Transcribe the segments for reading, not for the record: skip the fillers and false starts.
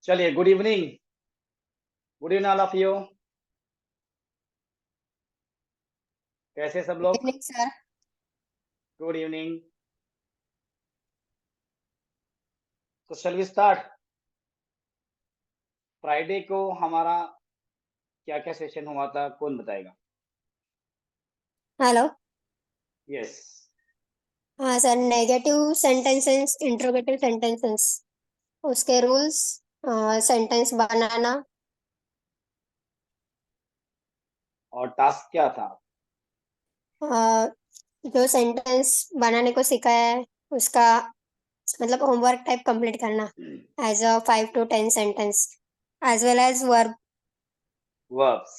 चलिए, good evening all of you. कैसे सब लोग? Evening sir. Good evening. तो शैल वी स्टार्ट। फ्राइडे को हमारा क्या क्या सेशन हुआ था, कौन बताएगा? हेलो। यस। हाँ sir, negative sentences, interrogative sentences, उसके रूल्स, सेंटेंस बनाना। और टास्क क्या था? जो सेंटेंस बनाने को सिखाया है उसका मतलब होमवर्क टाइप कंप्लीट करना as a 5 to 10 sentence as well as verb. Verbs.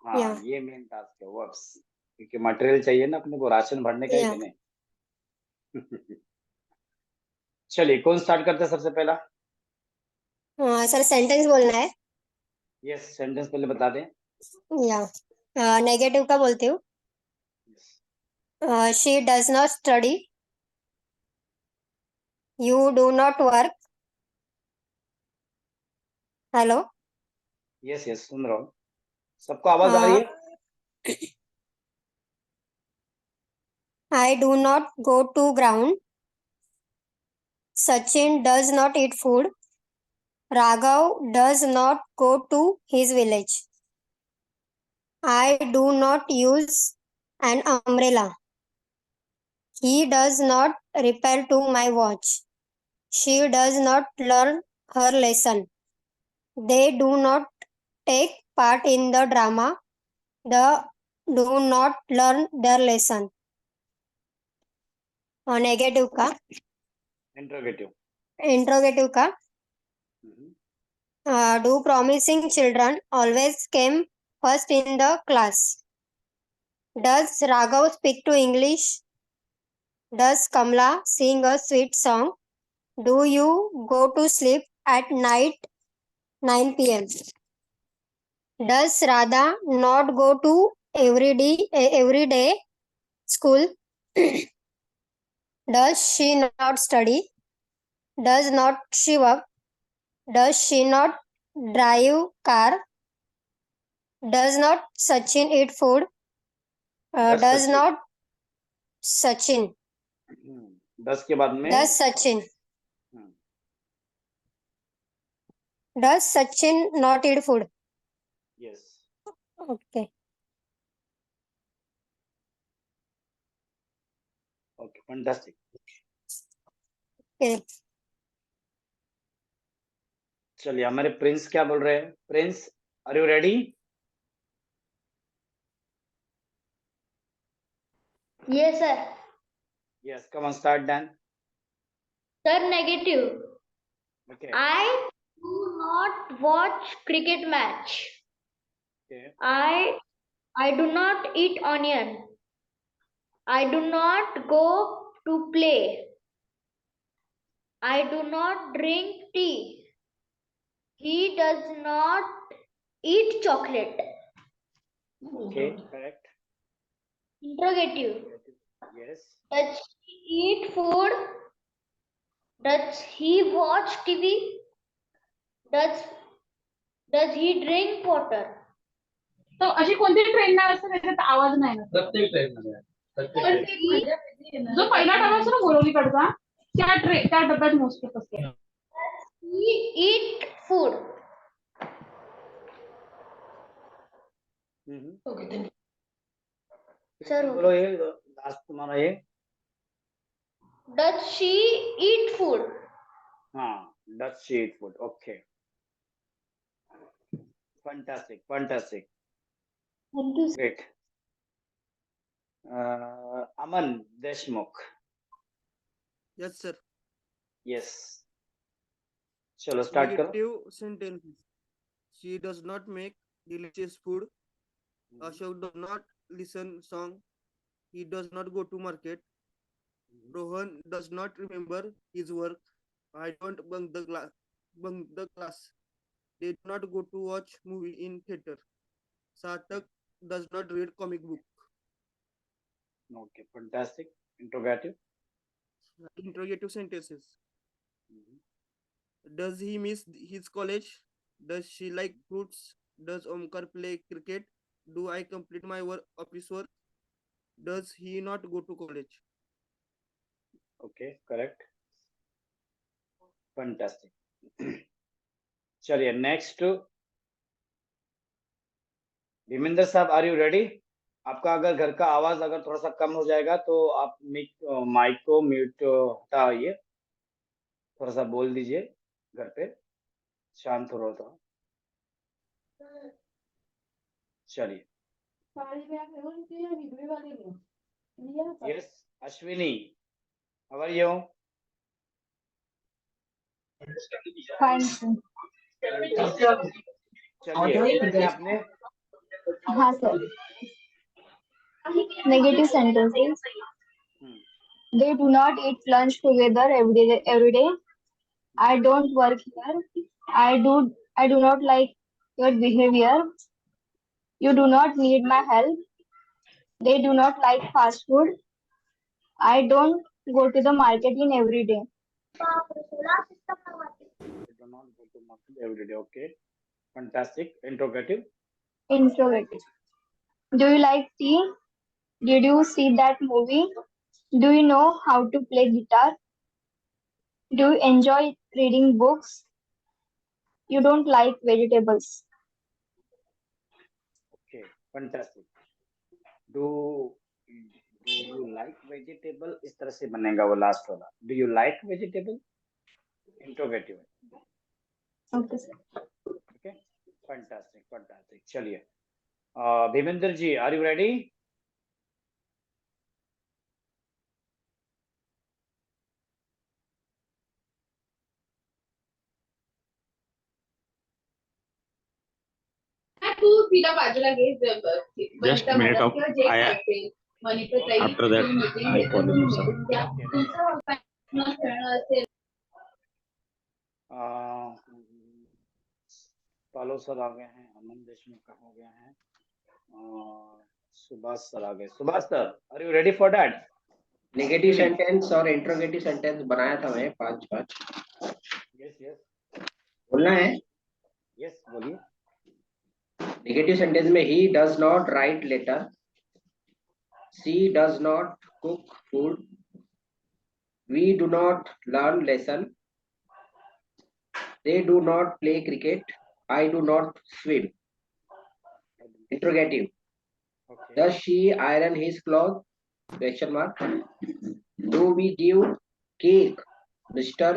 हाँ, या ये मेन टास्क है, वर्ब्स, क्योंकि मटेरियल चाहिए ना अपने को, राशन भरने का ही या देने। चलिए, कौन स्टार्ट करता है सबसे पहला? सर सेंटेंस बोलना है। यस, सेंटेंस पहले बता दें। या नेगेटिव का बोलती हूँ। She does not study, you do not work. Hello. Yes yes, सुन रहा हूँ। सबको आवाज आ रही है? I do not go to ground. Sachin does not eat food. Raghav does not go to his village. I do not use an umbrella. He does not repair to my watch. She does not learn her lesson. They do not take part in the drama. They do not learn their lesson. Negative का, interrogative. Interrogative का, do promising children always came first in the class? Does Raghav speak to English? Does Kamla sing a sweet song? Do you go to sleep at night 9 p.m.? Does Radha not go to every day school? Does she not study? Does not she work? Does she not drive car? Does not Sachin eat food? Does not Sachin. 10 के बाद में Does Sachin. Does Sachin not eat food? Yes. Okay. Okay, fantastic. Okay. चलिए, हमारे Prince क्या बोल रहे हैं? Prince, are you ready? Yes, sir. Yes, come on start then. Sir, negative. Okay. I do not watch cricket match. Okay. I do not eat onion. I do not go to play. I do not drink tea. He does not eat chocolate. Okay, correct. Interrogative. Yes. Does he eat food? Does he watch TV? Does he drink water? तो अशी कोणती train नाही असते त्याच्यात आवाज नाही ना? प्रत्येक ट्रेन मध्ये जो पहिला डबा असतो ना बोरवलीकडचा, त्या डब्यात मोस्ट ऑफ असते. He eat food. सर बोलो, ये लास्ट तुम्हारा ये। Does she eat food? हाँ, does she eat food? Okay, fantastic, fantastic, Thank you. great. Aman Deshmukh. Yes sir. Yes. चलो स्टार्ट करो। Negative sentences. She does not make delicious food. Ashok does not listen song. He does not go to market. Rohan does not remember his work. I don't bunk the class. They do not go to watch movie in theater. Satak does not read comic book. Okay, fantastic. Interrogative. Interrogative sentences. Mhm. Does he miss his college? Does she like fruits? Does Omkar play cricket? Do I complete my office work? Does he not go to college? Okay, correct. Fantastic. चलिए next, धीमेंद्र साहब, are you ready? आपका अगर घर का आवाज अगर थोड़ा सा कम हो जाएगा तो आप माइक को म्यूट हटाइए, थोड़ा सा बोल दीजिए, घर पे शांत हो रहा था। चलिए, yes Ashwini, how are you? Fine. चलिए, लिखे आपने? हाँ sir. Negative sentences. Hmm, They do not eat lunch together every day. I don't work here. I do not like your behavior. You do not need my help. They do not like fast food. I don't go to the market in every day. I do not go to market every day. Okay, fantastic. Interrogative. Interrogative. Do you like tea? Did you see that movie? Do you know how to play guitar? Do you enjoy reading books? You don't like vegetables. Okay, fantastic. Do you like vegetable? इस तरह से बनेगा वो last वाला. Do you like vegetable? Interrogative. Okay, sir. Okay, fantastic, fantastic. चलिए, भीमेंद्र जी, are you ready? तू सीधा बाजूला घे. Just a minute of after that I call him, sir. पालो सर आ गए हैं, अमन देशमुख हो गए हैं, सुभाष सर आ गए. Subhash sir, are you ready for that? Negative sentence और इंट्रोगेटिव सेंटेंस बनाया था मैं 5 यस यस बोलना है. यस, बोलिए. नेगेटिव सेंटेंस में ही does not write letter, she does not cook food, we do not learn lesson, they do not play cricket, I do not swim. Interrogative. Okay. Does she iron his clothes? Question mark. Do we give cake Mr.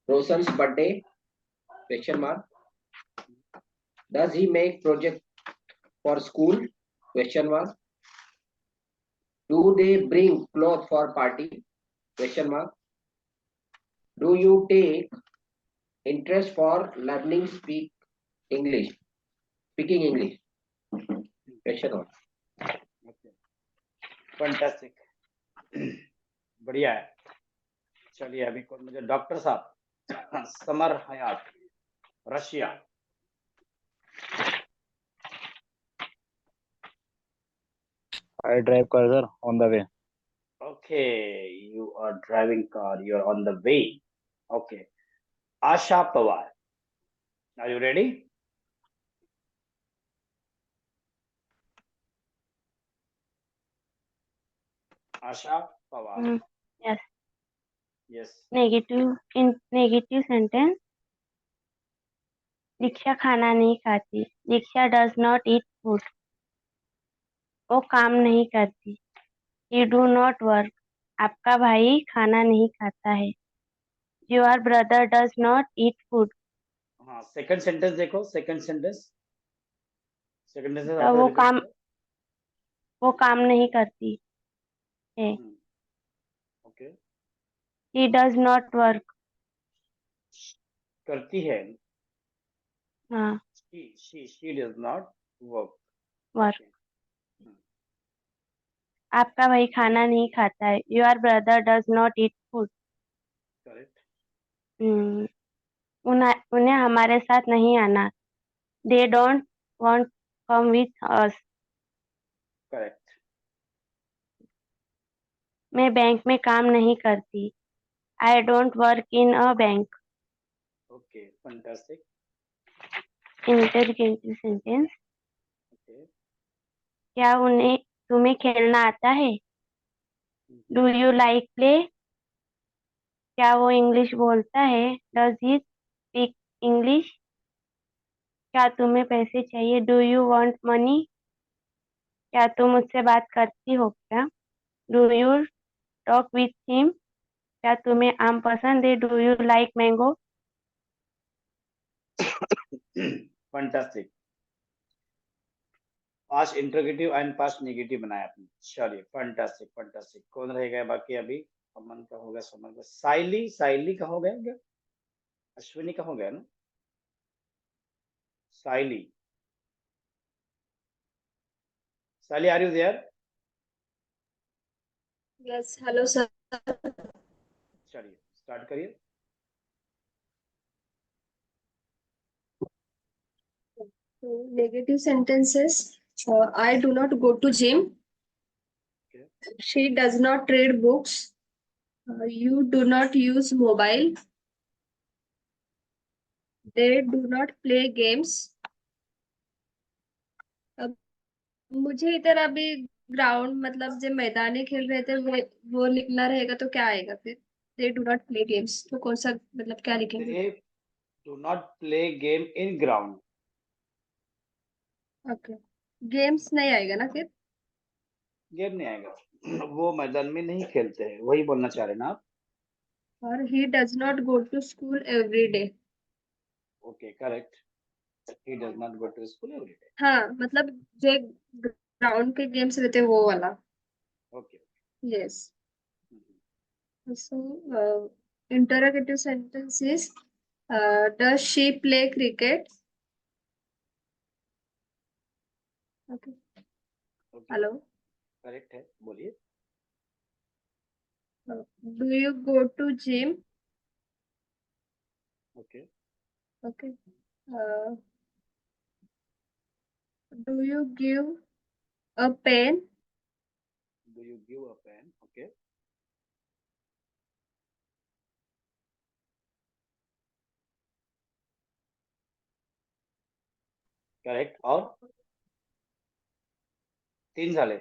Roshan's birthday? Question mark. Does he make project for school? Question mark. Do they bring clothes for party? Question mark. Do you take interest for learning speaking English? Question mark. Okay. Fantastic. बढ़िया है. चलिए, अभी कौन मुझे doctor साहब Samar Hayat, Russia. I drive car, sir, on the way. Okay, you are driving car, you are on the way. Okay. Asha Pawar, are you ready? Asha Pawar. Yes. Yes. Negative sentence. दीक्षा खाना नहीं खाती. दीक्षा does not eat food. वो काम नहीं करती. He do not work. आपका भाई खाना नहीं खाता है. Your brother does not eat food. हाँ, सेकंड सेंटेंस देखो, सेकंड सेंटेंस वो काम नहीं करती है. Okay. He does not work. करती है. हाँ. She does not work. Work. आपका भाई खाना नहीं खाता है. Your brother does not eat food. Correct. उन्हें हमारे साथ नहीं आना. They don't want come with us. Correct. मैं बैंक में काम नहीं करती। I don't work in a bank. Okay, fantastic. Interrogative sentence. Okay, क्या तुम्हें खेलना आता है? Do you like play? क्या वो इंग्लिश बोलता है? Does he speak English? क्या तुम्हें पैसे चाहिए? Do you want money? क्या तुम मुझसे बात करती हो क्या? Do you talk with him? क्या तुम्हें आम पसंद है? Do you like mango? Fantastic. Past interrogative and past negative बनाया आपने। चलिए, फैंटास्टिक फैंटास्टिक। कौन रह गया बाकी अभी? अमन का हो गया, सुमन का, साइली, साइली का हो गया क्या? अश्विनी का हो गया ना? Saili, Saili, are you there? Yes, hello sir. चलिए, स्टार्ट करिए। So, negative sentences. I do not go to gym. Okay. She does not read books. You do not use mobile. They do not play games. अब मुझे इधर अभी ground मतलब जो मैदानी खेल रहे थे वो लिखना रहेगा तो क्या आएगा फिर? They do not play games. तो कौन सा मतलब क्या लिखेंगे? They do not play game in ground. Okay, games नहीं आएगा ना फिर? गेम नहीं आएगा, वो मैदान में नहीं खेलते हैं, वही बोलना चाह रहे हैं ना आप? और he does not go to school every day. Okay, correct. He does not go to school every day. हाँ, मतलब जो ग्राउंड के गेम्स रहते हैं वो वाला। Okay. Yes. So, interrogative sentence is, does she play cricket? Okay. Hello. Correct है, बोलिए। Do you go to gym? Okay, Okay. Do you give a pen? do you give a pen? Okay, correct. और 3 झाले।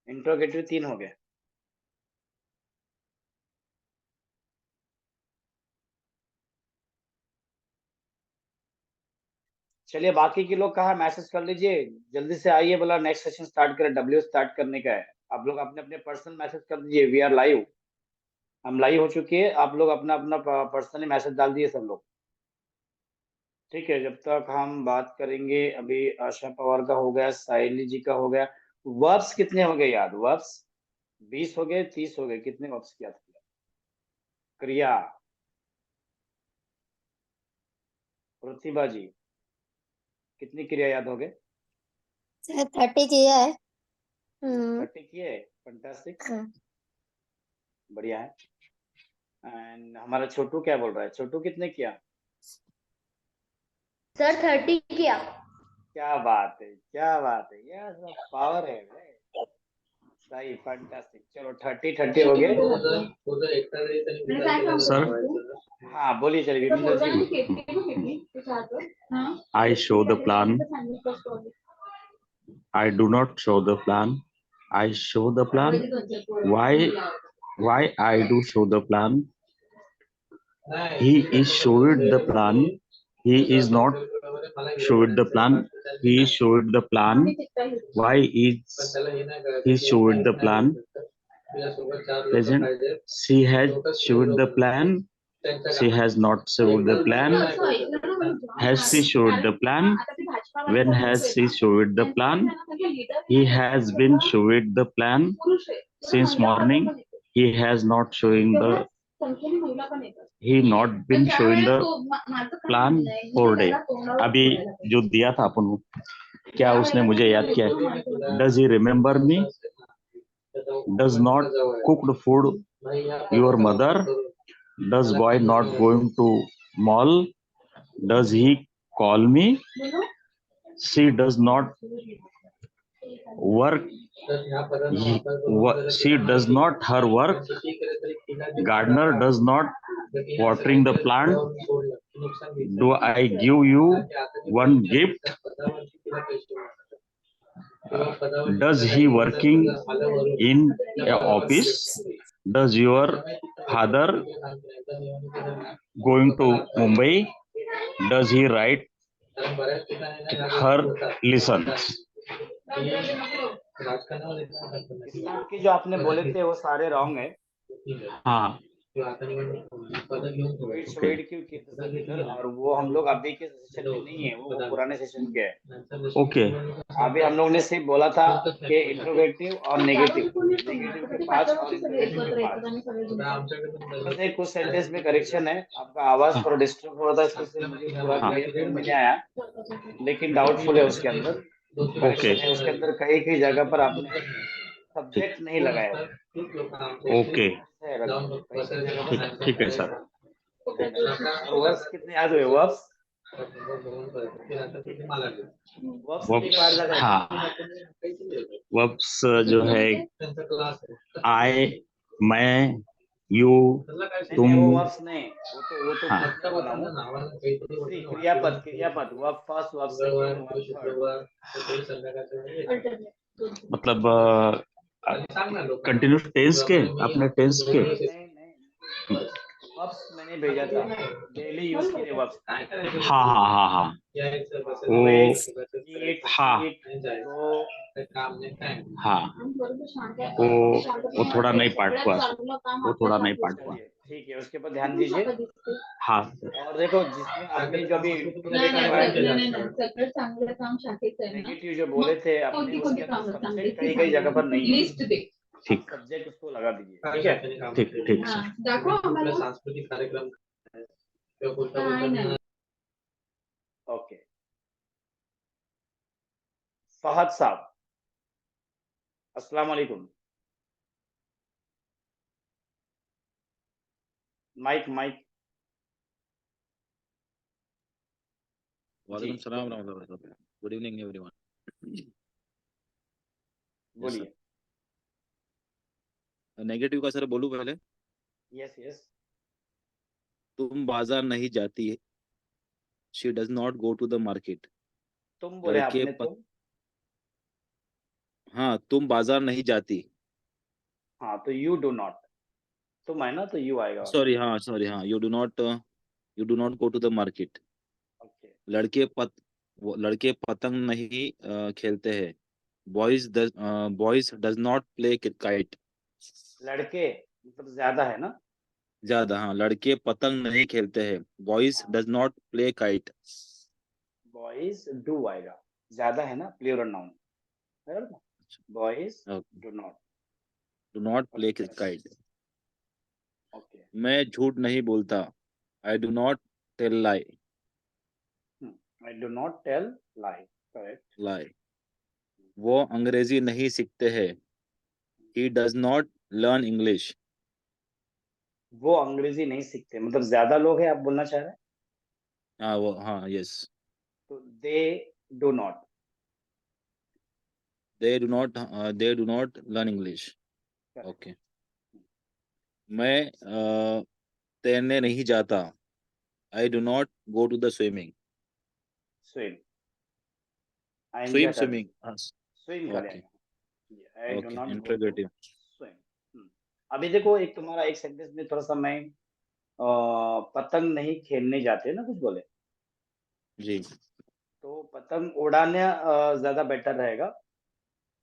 Interrogative 3 हो गए। चलिए, बाकी के लोग कहाँ मैसेज कर लीजिए, जल्दी से आइए, बोला नेक्स्ट सेशन स्टार्ट करें, डब्ल्यू स्टार्ट करने का है। आप लोग अपने अपने पर्सनल मैसेज कर दीजिए, वी आर लाइव, हम लाइव हो चुके हैं, आप लोग अपना अपना पर्सनली मैसेज डाल दिए सब लोग। ठीक है, जब तक हम बात करेंगे, अभी आशा पवार का हो गया, साइली जी का हो गया। वर्ब्स कितने हो गए याद? वर्ब्स 20 हो गए, 30 हो गए, कितने वर्ब्स याद किया? क्रिया, प्रतिभा जी, कितनी क्रिया याद हो गए? 30 किया है। 30 किए, फैंटास्टिक, बढ़िया है। एंड हमारा छोटू क्या बोल रहा है? छोटू कितने किया? सर 30 किया। क्या बात है, क्या बात है, यह सब पावर है भाई। सही, फैंटास्टिक। चलो 30 हो गए। Sir, हाँ, बोलिए, चलिए विपिन जी। I show the plan. I do not show the plan. I show the plan. Why I do show the plan? He is showed the plan. He is not showed the plan. He showed the plan. Why is he showed the plan? Present. She has showed the plan. She has not showed the plan. Has she showed the plan? When has she showed the plan? He has been showed the plan since morning. He has not showing the he not been showing the plan for day. अभी जो दिया था अपन को, क्या उसने मुझे याद किया? Does he remember me? Does not cook the food your mother? Does boy not going to mall? Does he call me? She does not work. She does not her work. Gardener does not watering the plant. Do I give you one gift? Does he working in a office? Does your father going to Mumbai? Does he write her lessons? इसमें आपके जो आपने बोले थे वो सारे wrong है। हाँ, वेट क्यों किए थे सब इधर, और वो हम लोग अभी के सेशन में नहीं है, वो पुराने सेशन के है। ओके। अभी हम लोग ने सिर्फ बोला था कि इंट्रोगेटिव और नेगेटिव के 5 और इंट्रोगेटिव के 5। बस एक कुछ सेंटेंस में करेक्शन है। आपका आवाज थोड़ा डिस्टर्ब हो रहा था, इसलिए से मुझे पूरा क्लियर समझ में नहीं आया, लेकिन डाउटफुल है उसके अंदर। ओके करेक्शन है उसके अंदर, कई कई जगह पर आपने सब्जेक्ट नहीं लगाया है। ओके, कई कई जगह पर subject ठीक है नहीं सर। लगाया है। और वर्ब्स कितने याद हुए? वर्ब्स कितनी बार लगा है? हाँ, वर्ब्स जो है आई, मैं, यू, तुम। नहीं, वो वर्ब्स नहीं, वो तो हाँ, खुद का बना हूँ। क्रियापद verb first, verb second, verb third. मतलब कंटिन्यूस टेंस के, अपने टेंस के। नहीं, वर्ब्स मैंने भेजा था, डेली यूज के लिए वर्ब्स। हाँ हाँ हाँ हाँ, वो ईट, हाँ गो। हाँ, वो थोड़ा नहीं पार्ट हुआ, वो थोड़ा नहीं पार्ट हुआ। चलिए ठीक है, उसके ऊपर ध्यान दीजिए। हाँ और देखो, जिसमें आपने जो अभी नेगेटिव जो बोले थे अपने, उसके अंदर सब्जेक्ट कई कई जगह पर नहीं है। ठीक सब्जेक्ट उसको लगा दीजिए, ठीक है? ठीक सर। सांस्कृतिक कार्यक्रम ओके। फहद साहब, अस्सलाम वालेकुम। माइक। वालेकुम सलाम रहमतुल्लाह। Good evening everyone. बोलिए। नेगेटिव का सर बोलूं पहले? यस। तुम बाजार नहीं जाती। She does not go to the market. तुम बोले लड़के आपने, तुम। हाँ, तुम बाजार नहीं जाती। हाँ, तो यू डू नॉट। तुम है ना, तो यू आएगा। सॉरी हाँ, you do not go to the market. Okay. लड़के पतंग नहीं खेलते हैं। Boys does not play kite. लड़के मतलब ज्यादा है ना? ज्यादा, हाँ, लड़के पतंग नहीं खेलते हैं। Boys does not play kite. Boys do आएगा, ज्यादा है ना, प्लूरल नाउन है ना। Boys do not play kite. Okay. मैं झूठ नहीं बोलता। I do not tell lie. I do not tell lie, correct. Lie. वो अंग्रेजी नहीं सीखते हैं। He does not learn English. वो अंग्रेजी नहीं सीखते, मतलब ज्यादा लोग हैं आप बोलना चाह रहे हैं? हाँ, यस। तो they do not. They do not learn English. Okay. मैं तैरने नहीं जाता। I do not go to the swimming. Swim, आएंगे हटा स्विमिंग। दीजिए, स्विम का ओके लेंगे। I do okay, not go to interrogative. Swim. अभी देखो, एक तुम्हारा एक सेंटेंस में थोड़ा सा मैं पतंग नहीं खेलने जाते ना, कुछ बोले जी। तो पतंग उड़ाने ज्यादा बेटर रहेगा।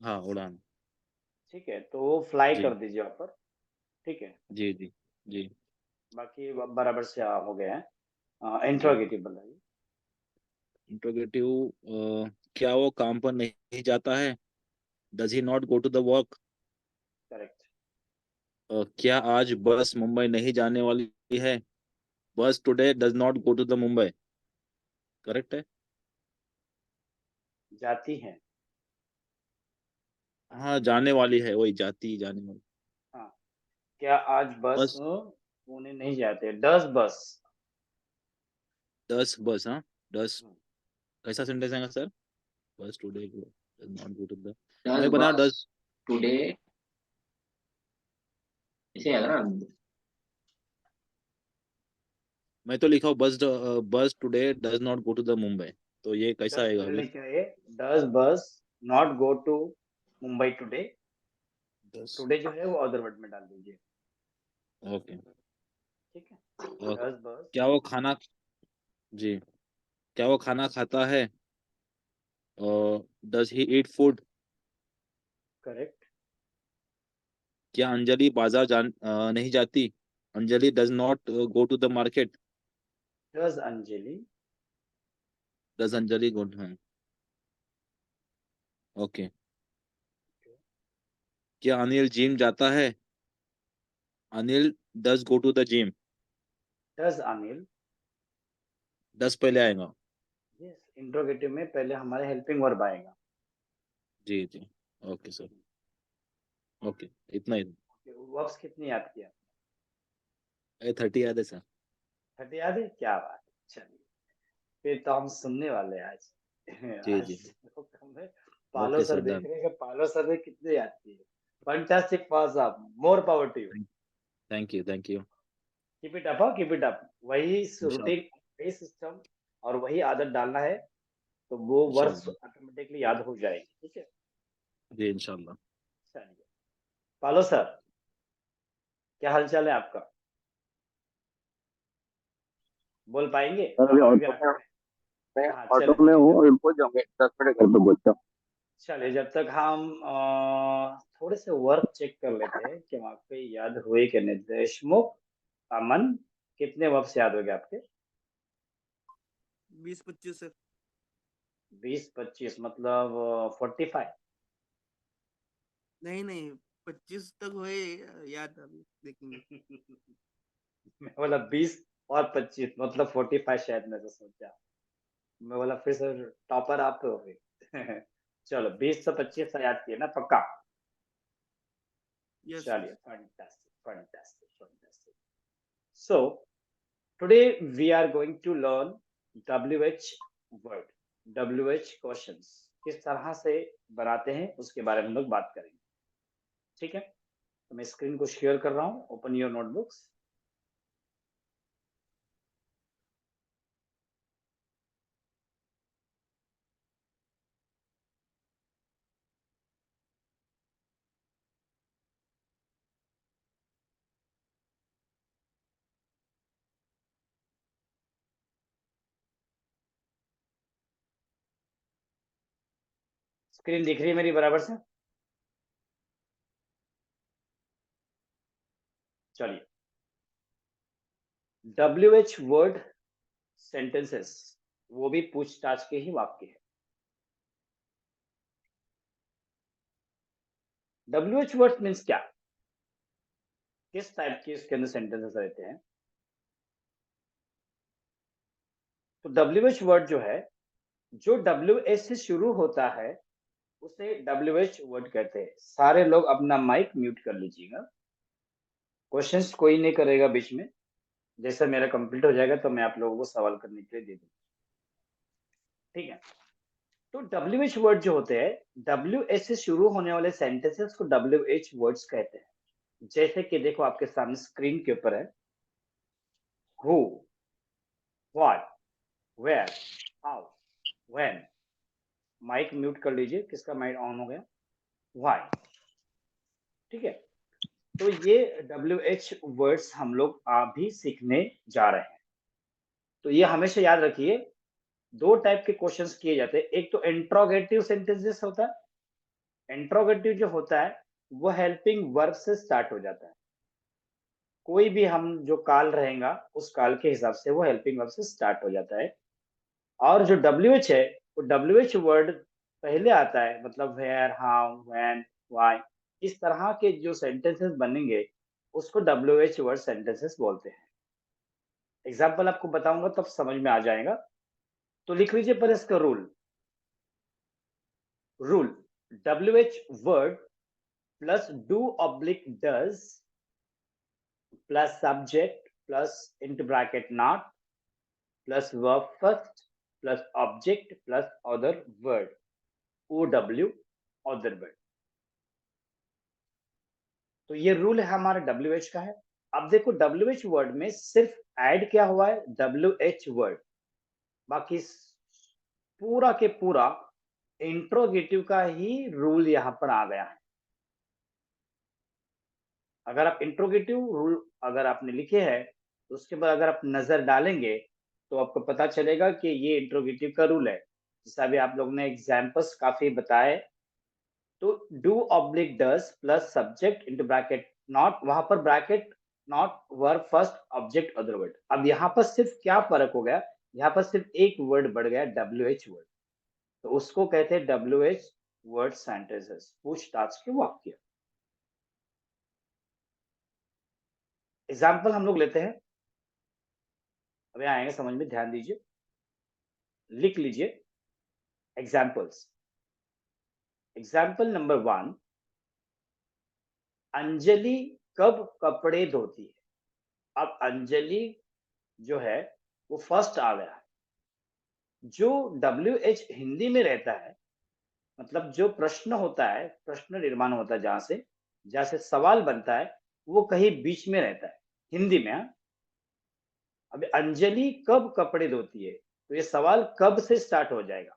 हाँ, उड़ान। ठीक है, तो वो फ्लाई जी कर दीजिए ऊपर। ठीक है, जी जी जी बाकी बराबर से हो गए हैं। जी। इंट्रोगेटिव बताइए। इंट्रोगेटिव। क्या वो काम पर नहीं जाता है? Does he not go to the work? Correct. क्या आज बस मुंबई नहीं जाने वाली है? Bus today does not go to the Mumbai. Correct है। जाती हैं। हाँ, जाने वाली है, वही जाती जाने वाली। हाँ, क्या आज बस बस पुणे नहीं जाते? डस बस। 10 बस, हाँ 10। कैसा सेंटेंस आएगा sir? Bus today does not go to the मैं बना bus डज today ऐसे आएगा ना? मैं तो लिखा हूँ bus today does not go to the Mumbai, तो ये कैसा आएगा अभी? लिखिए does bus not go to Mumbai today. Does today जो है वो अदर वर्ड में डाल दीजिए, ओके। ठीक है। डज बस क्या वो खाना जी क्या वो खाना खाता है? Does he eat food? Correct. क्या अंजलि बाजार नहीं जाती? Anjali does not go to the market. Does Anjali does Anjali go? Okay. क्या अनिल जिम जाता है? Anil does go to the gym. Does Anil does पहले आएगा। यस, इंट्रोगेटिव में पहले हमारे हेल्पिंग वर्ब आएगा। जी जी ओके सर, ओके इतना ही। वर्ब्स कितनी याद किया? 30 याद है सर। 30 याद है, क्या बात है। चलिए फिर तो हम सुनने वाले हैं आज। जी आज जी तो हमें पालो ओके सर सर देख डन। रहे हैं कि पालो सर ने कितने याद किए। फैंटास्टिक फास्ट आप, more power to you. Thank you thank you. Keep it up, keep it up. वही इंशाल्लाह रूटीन, वही सिस्टम और वही आदत डालना है, तो वो वर्ड्स इंशाल्लाह ऑटोमेटिकली याद हो जाएंगे, ठीक है। जी इंशाल्लाह। चलिए पालो सर, क्या हालचाल है आपका? बोल पाएंगे? सर अभी अभी भी ऑटो में ऑटो में? मैं हाँ ऑटो चले, में हूँ और पहुंच जाऊंगे 10 मिनट घर पे पहुंचता हूँ। चलिए जब तक हम थोड़े से वर्क चेक कर लेते हैं कि वहाँ पे याद हुए कि नहीं। देशमुख, अमन, कितने वर्ड्स याद हो गए आपके? 20-25 सर। 20-25 मतलब 45। नहीं नहीं, 25 तक हुए याद, अभी देखेंगे। मैं बोला 20 और 25 मतलब 45 शायद, मैं तो सोचा। मैं बोला फिर सर टॉपर आप तो हो फिर। चलो 20 से 25 से याद किए ना पक्का? यस चलिए yes. Fantastic fantastic fantastic. So today we are going to learn WH word, WH questions किस तरह से बनाते हैं उसके बारे में हम लोग बात करेंगे, ठीक है। तो मैं स्क्रीन को शेयर कर रहा हूँ, ओपन योर नोटबुक्स। स्क्रीन दिख रही है मेरी बराबर से? चलिए WH वर्ड सेंटेंसेस, वो भी पूछताछ के ही वाक्य है। WH वर्ड मीन्स क्या, किस टाइप के इसके अंदर सेंटेंसेस रहते हैं? तो WH वर्ड जो है, जो WH से शुरू होता है उसे WH वर्ड कहते हैं। सारे लोग अपना माइक म्यूट कर लीजिएगा, क्वेश्चंस कोई नहीं करेगा बीच में। जैसे मेरा कंप्लीट हो जाएगा तो मैं आप लोगों को सवाल करने के लिए दे दूंगा, ठीक है। तो WH वर्ड जो होते हैं, WH से शुरू होने वाले सेंटेंसेस को WH वर्ड्स कहते हैं। जैसे कि देखो आपके सामने स्क्रीन के ऊपर है, who, what, where, how, when. Mike mute कर लीजिए, किसका माइक ऑन हो गया? व्हाई, ठीक है। तो ये WH वर्ड्स हम लोग अभी सीखने जा रहे हैं। तो ये हमेशा याद रखिए, दो टाइप के क्वेश्चंस किए जाते हैं। एक तो इंट्रोगेटिव सेंटेंसेस होता है। इंट्रोगेटिव जो होता है वो हेल्पिंग वर्ब से स्टार्ट हो जाता है। कोई भी हम जो काल रहेगा उस काल के हिसाब से वो हेल्पिंग वर्ब से स्टार्ट हो जाता है। और जो WH है, वो WH वर्ड पहले आता है, मतलब वेयर, हाउ, व्हेन, व्हाई। इस तरह के जो सेंटेंसेस बनेंगे उसको WH वर्ड सेंटेंसेस बोलते हैं। एग्जाम्पल आपको बताऊंगा तब समझ में आ जाएगा। तो लिख लीजिए पर इसका rule. Rule, WH word plus do oblique does plus subject plus into bracket not plus verb first plus object plus other word, OW other word. तो ये रूल है हमारा WH का है। अब देखो WH वर्ड में सिर्फ ऐड क्या हुआ है, WH वर्ड, बाकी पूरा के पूरा इंट्रोगेटिव का ही रूल यहां पर आ गया है। अगर आप इंट्रोगेटिव रूल अगर आपने लिखे हैं तो उसके बाद अगर आप नजर डालेंगे तो आपको पता चलेगा कि ये इंट्रोगेटिव का रूल है। जैसा अभी आप लोगों ने एग्जांपल्स काफी बताए, तो do oblique does plus subject into bracket not, वहां पर bracket not verb first object other word. अब यहाँ पर सिर्फ क्या फर्क हो गया, यहाँ पर सिर्फ एक वर्ड बढ़ गया, WH वर्ड, तो उसको कहते हैं WH वर्ड सेंटेंसेस, पूछताछ के वाक्य। एग्जाम्पल हम लोग लेते हैं, अभी आएंगे समझ में, ध्यान दीजिए, लिख लीजिए एग्जाम्पल्स। एग्जाम्पल नंबर 1, अंजलि कब कपड़े धोती है। अब अंजलि जो है वो फर्स्ट आ गया है। जो WH हिंदी में रहता है, मतलब जो प्रश्न होता है, प्रश्न निर्माण होता है, जहां से सवाल बनता है, वो कहीं बीच में रहता है हिंदी में। हाँ? अब अंजलि कब कपड़े धोती है, तो ये सवाल कब से स्टार्ट हो जाएगा।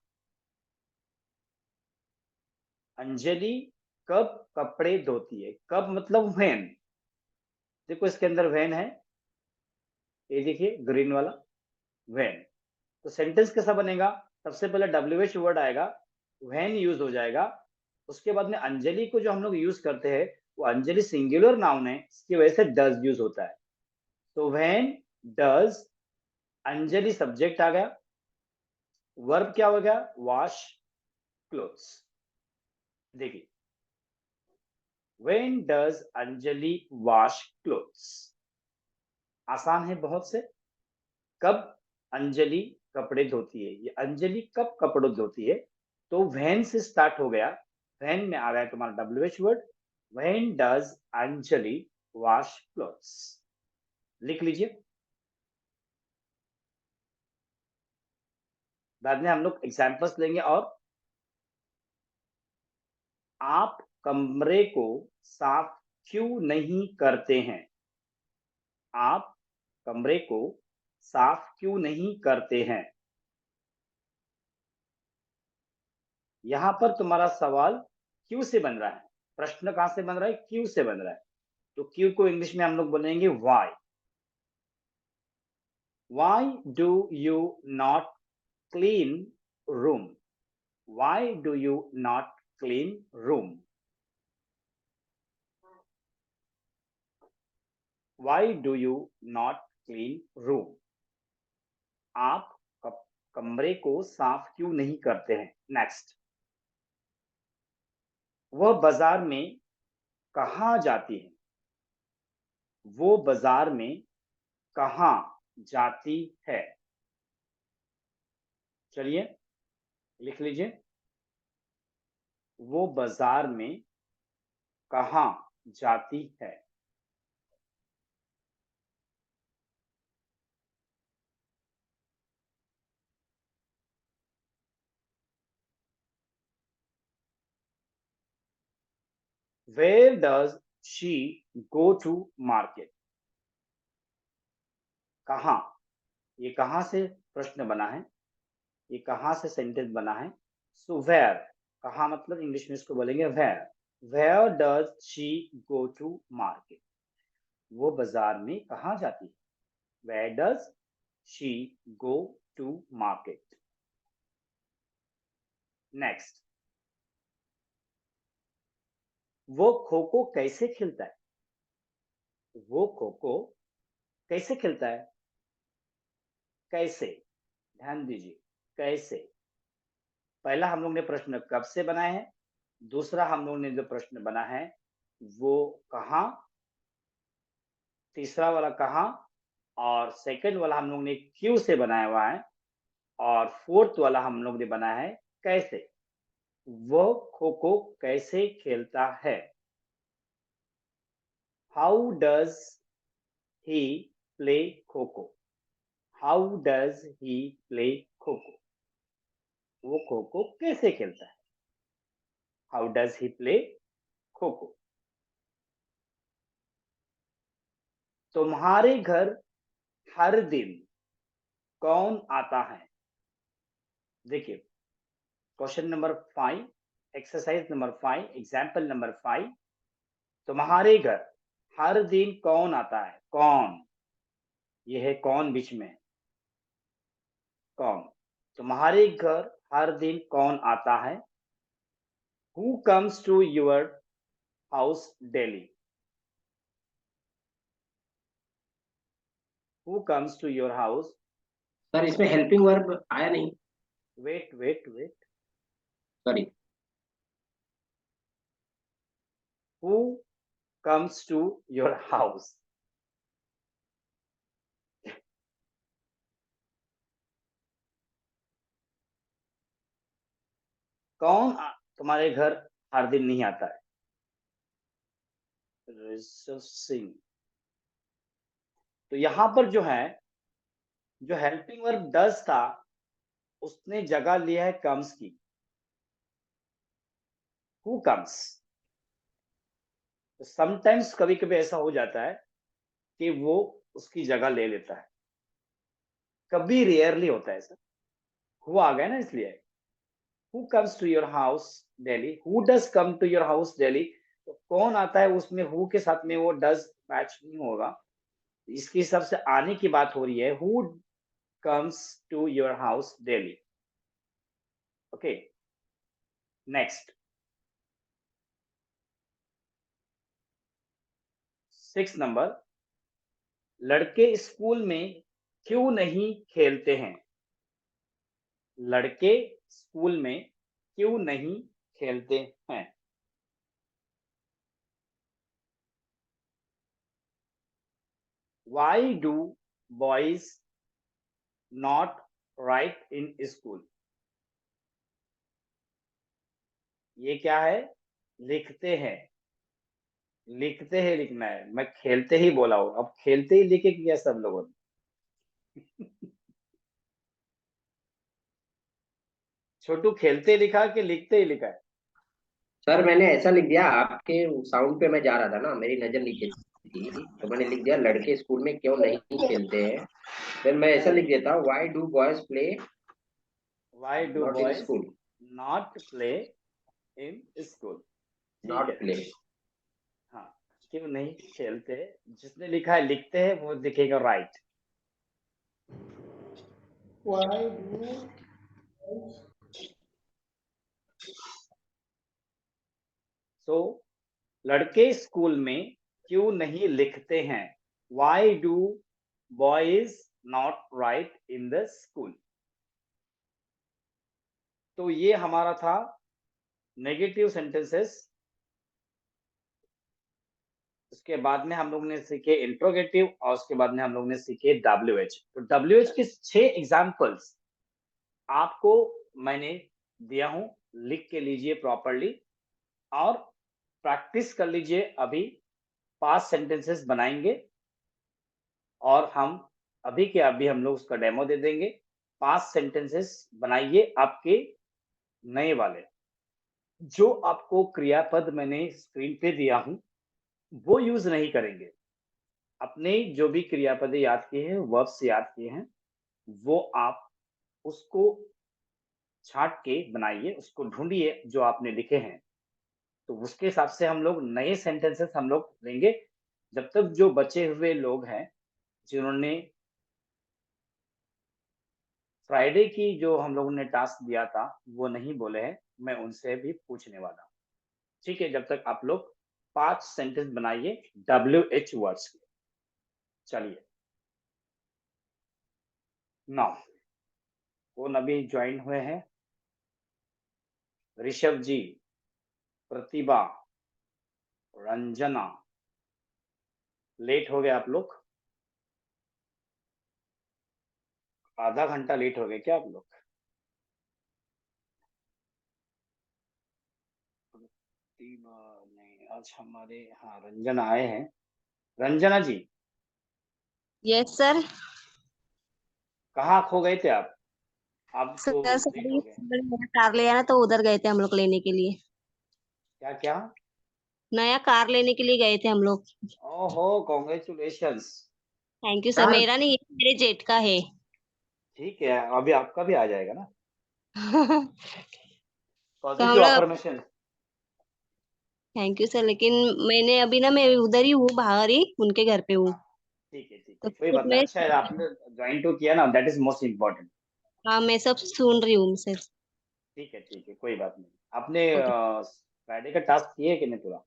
अंजलि कब कपड़े धोती है, कब मतलब व्हेन। देखो इसके अंदर व्हेन है, ये देखिए ग्रीन वाला व्हेन। तो सेंटेंस कैसा बनेगा, सबसे पहले WH वर्ड आएगा, व्हेन यूज हो जाएगा, उसके बाद में अंजलि को जो हम लोग यूज करते हैं वो अंजलि सिंगुलर नाउन है, इसकी वजह से डज यूज होता है। तो व्हेन डज अंजलि सब्जेक्ट आ गया, वर्ब क्या हो गया, वॉश क्लोथ्स। देखिए when does Anjali wash clothes, आसान है बहुत से। कब अंजलि कपड़े धोती है, ये अंजलि कब कपड़े धोती है, तो व्हेन से स्टार्ट हो गया, व्हेन में आ गया तुम्हारा WH word, when does Anjali wash clothes. लिख लीजिए, बाद में हम लोग एग्जांपल्स लेंगे। और आप कमरे को साफ क्यों नहीं करते हैं, आप कमरे को साफ क्यों नहीं करते हैं। यहां पर तुम्हारा सवाल क्यों से बन रहा है, प्रश्न कहां से बन रहा है, क्यों से बन रहा है। तो क्यों को इंग्लिश में हम लोग बोलेंगे why. Why do you not clean room, why do you not clean room, why do you not clean room. आप कमरे को साफ क्यों नहीं करते हैं। नेक्स्ट, वह बाजार में कहाँ जाती है, वो बाजार में कहाँ जाती है। चलिए लिख लीजिए, वो बाजार में कहाँ जाती है। Where does she go to market? कहाँ, ये कहाँ से प्रश्न बना है, ये कहाँ से सेंटेंस बना है। सो वेयर, कहाँ मतलब इंग्लिश में इसको बोलेंगे where. Where does she go to market, वो बाजार में कहाँ जाती है। Where does she go to market. Next, वो खो खो कैसे खेलता है, वो खो खो कैसे खेलता है। कैसे, ध्यान दीजिए, कैसे। पहला हम लोग ने प्रश्न कब से बनाए हैं, दूसरा हम लोग ने जो प्रश्न बना है वो कहाँ, तीसरा वाला कहाँ, और सेकंड वाला हम लोग ने क्यों से बनाया हुआ है, और फोर्थ वाला हम लोग ने बनाया है कैसे। वो खो खो कैसे खेलता है। How does he play kho kho, how does he play kho kho, वो खो खो कैसे खेलता है। How does he play kho kho. तुम्हारे घर हर दिन कौन आता है। देखिए question number 5, exercise number 5, example number 5। तुम्हारे घर हर दिन कौन आता है। कौन, ये है कौन बीच में, कौन। तुम्हारे घर हर दिन कौन आता है। Who comes to your house daily. Who comes to your house. Sir इसमें हेल्पिंग वर्ब आया नहीं। Wait wait wait, sorry. Who comes to your house. कौन तुम्हारे घर हर दिन नहीं आता है। ऋषभ सिंह। तो यहां पर जो है, जो हेल्पिंग वर्ब डज था उसने जगह लिया है कम्स की। Who comes. तो समटाइम्स कभी कभी ऐसा हो जाता है कि वो उसकी जगह ले लेता है, कभी रेयरली होता है ऐसा। हु आ गया ना इसलिए। Who comes to your house daily. Who does come to your house daily. तो कौन आता है उसमें हु के साथ में वो डज मैच नहीं होगा, इसके हिसाब से आने की बात हो रही है। Who comes to your house daily. Okay next 6 number. लड़के स्कूल में क्यों नहीं खेलते हैं। लड़के स्कूल में क्यों नहीं खेलते हैं। Why do boys not write in school। ये क्या है, लिखते हैं। लिखते हैं लिखना है, मैं खेलते ही बोला हूं, अब खेलते ही लिखे किया सब लोगों ने। छोटू खेलते लिखा कि लिखते ही लिखा है। सर मैंने ऐसा लिख दिया, आपके साउंड पे मैं जा रहा था ना, मेरी नजर नीचे थी, तो मैंने लिख दिया लड़के स्कूल में क्यों नहीं खेलते हैं। फिर मैं ऐसा लिख देता हूँ, why do boys play Why do not in boys school. not play in school। ठीक नॉट है, प्ले। हाँ क्यों नहीं खेलते। जिसने लिखा है लिखते हैं वो लिखेगा राइट। सो लड़के स्कूल में क्यों नहीं लिखते हैं। Why do boys not right in the school. तो ये हमारा था नेगेटिव सेंटेंसेस। उसके बाद में हम लोग ने सीखे इंट्रोगेटिव और उसके बाद में हम लोग ने सीखे WH। तो WH के 6 एग्जाम्पल्स आपको मैंने दिया हूं, लिख के लीजिए प्रॉपरली और प्रैक्टिस कर लीजिए। अभी पास्ट सेंटेंसेस बनाएंगे और हम अभी के अभी हम लोग उसका डेमो दे देंगे। पास्ट सेंटेंसेस बनाइए आपके नए वाले। जो आपको क्रियापद मैंने स्क्रीन पे दिया हूं वो यूज नहीं करेंगे। अपने जो भी क्रियापद याद किए हैं, वर्ब्स याद किए हैं, वो आप उसको छांट के बनाइए, उसको ढूंढिए जो आपने लिखे हैं। तो उसके हिसाब से हम लोग नए सेंटेंसेस हम लोग लेंगे। जब तक जो बचे हुए लोग हैं जिन्होंने फ्राइडे की जो हम लोगों ने टास्क दिया था वो नहीं बोले हैं, मैं उनसे भी पूछने वाला हूँ। ठीक है, जब तक आप लोग 5 सेंटेंस बनाइए WH वर्ड्स के। चलिए नाउ कौन अभी ज्वाइन हुए हैं। ऋषभ जी, प्रतिभा, रंजना। लेट हो गए आप लोग, आधा घंटा लेट हो गए क्या आप लोग। प्रतिभा नहीं, आज हमारे हाँ रंजना आए हैं। रंजना जी यस सर। कहाँ खो गए थे आप तो सर लेट हो सॉरी, गए। कार ले आना तो उधर गए थे हम लोग लेने के लिए। क्या क्या? नया कार लेने के लिए गए थे हम लोग। ओहो, कॉन्ग्रेचुलेशंस। थैंक यू सर, मेरा नहीं है, मेरे जेठ का है। ठीक है, अभी आपका भी आ जाएगा ना। तो हम पॉजिटिव लोग, अफर्मेशन। थैंक यू सर, लेकिन मैंने अभी ना, मैं उधर ही हूँ, बाहर ही उनके घर पे हूँ। ठीक है तो कोई फिर बात नहीं, मैं, अच्छा है आपने ज्वाइन तो किया ना, दैट इज मोस्ट इम्पोर्टेंट। हाँ मैं सब सुन रही हूँ सर। ठीक है कोई बात नहीं। आपने ओके। फ्राइडे का टास्क किए कि नहीं पूरा?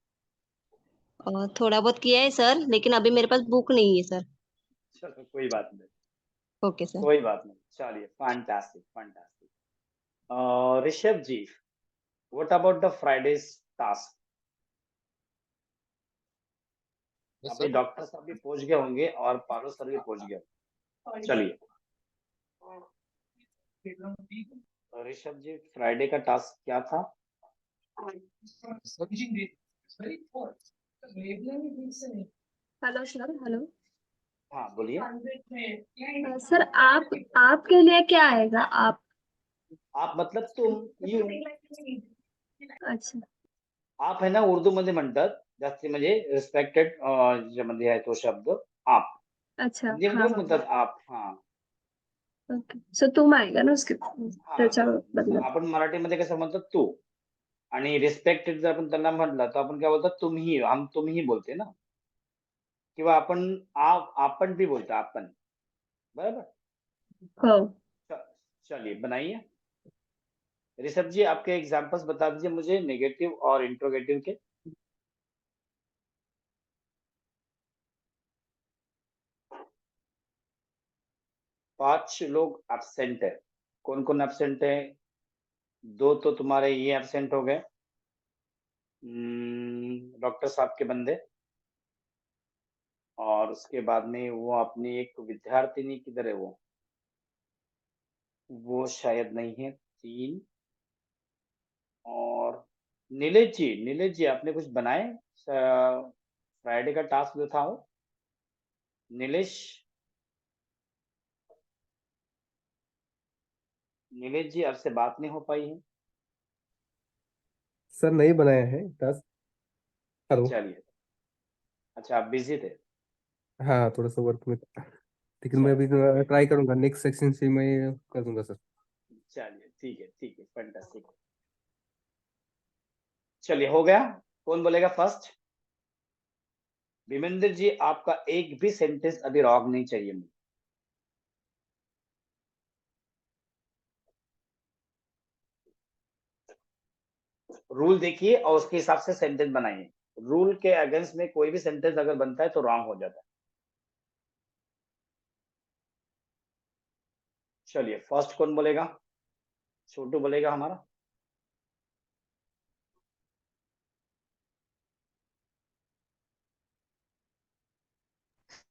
और थोड़ा बहुत किया है सर, लेकिन अभी मेरे पास बुक नहीं है सर। चलो कोई बात नहीं, ओके सर। कोई बात नहीं, चलिए fantastic fantastic. Rishabh ji, what about the Friday's task? अभी डॉक्टर साहब भी पहुंच गए होंगे और पारो सर भी पहुंच गए होंगे। चलिए ऋषभ जी, फ्राइडे का टास्क क्या था? Hello sir, hello. हाँ बोलिए। सर, आपके लिए क्या आएगा? आप मतलब तुम, यू। अच्छा। आप है ना, उर्दू मध्ये म्हणतात जास्ती, म्हणजे रिस्पेक्टेड ज्यामध्ये आहे तो शब्द आप। अच्छा, हिंदीमध्ये हाँ पण हाँ। म्हणतात आप, हाँ। ओके, सो तुम आएगा ना उसके हाँ त्याच्या तुम, बदल्यात? आपण मराठीमध्ये कसं म्हणतात तू, आणि रिस्पेक्टेड जर आपण त्यांना म्हटलं तर आपण काय बोलतात, तुम्ही, हम तुम्ही बोलते ना, किंवा आपण भी बोलतो आपण, बरोबर? हो। च- चलिए बनाइए। ऋषभ जी, आपके एग्जांपल्स बता दीजिए मुझे, नेगेटिव और इंट्रोगेटिव के। पांच लोग एब्सेंट है। कौन कौन एब्सेंट है? दो तो तुम्हारे ये एब्सेंट हो गए, डॉक्टर साहब के बंदे, और उसके बाद में वो अपनी एक विद्यार्थिनी, किधर है वो शायद नहीं है, तीन। और नीलेश जी आपने कुछ बनाए फ्राइडे का टास्क जो था वो? नीलेश, नीलेश जी आपसे बात नहीं हो पाई है। सर नहीं बनाया है टास्क। हेलो। चलिए, अच्छा आप बिजी थे। हाँ, थोड़ा सा वर्क में था। लेकिन मैं अभी चलिए ट्राई करूंगा, नेक्स्ट सेक्शन से मैं कर दूंगा सर। चलिए ठीक है फैंटास्टिक। चलिए हो गया। कौन बोलेगा फर्स्ट? विमेंद्र जी, आपका एक भी सेंटेंस अभी रॉन्ग नहीं चाहिए मुझे। रूल देखिए और उसके हिसाब से सेंटेंस बनाइए। रूल के अगेंस्ट में कोई भी सेंटेंस अगर बनता है तो रॉन्ग हो जाता है। चलिए फर्स्ट कौन बोलेगा? छोटू बोलेगा हमारा।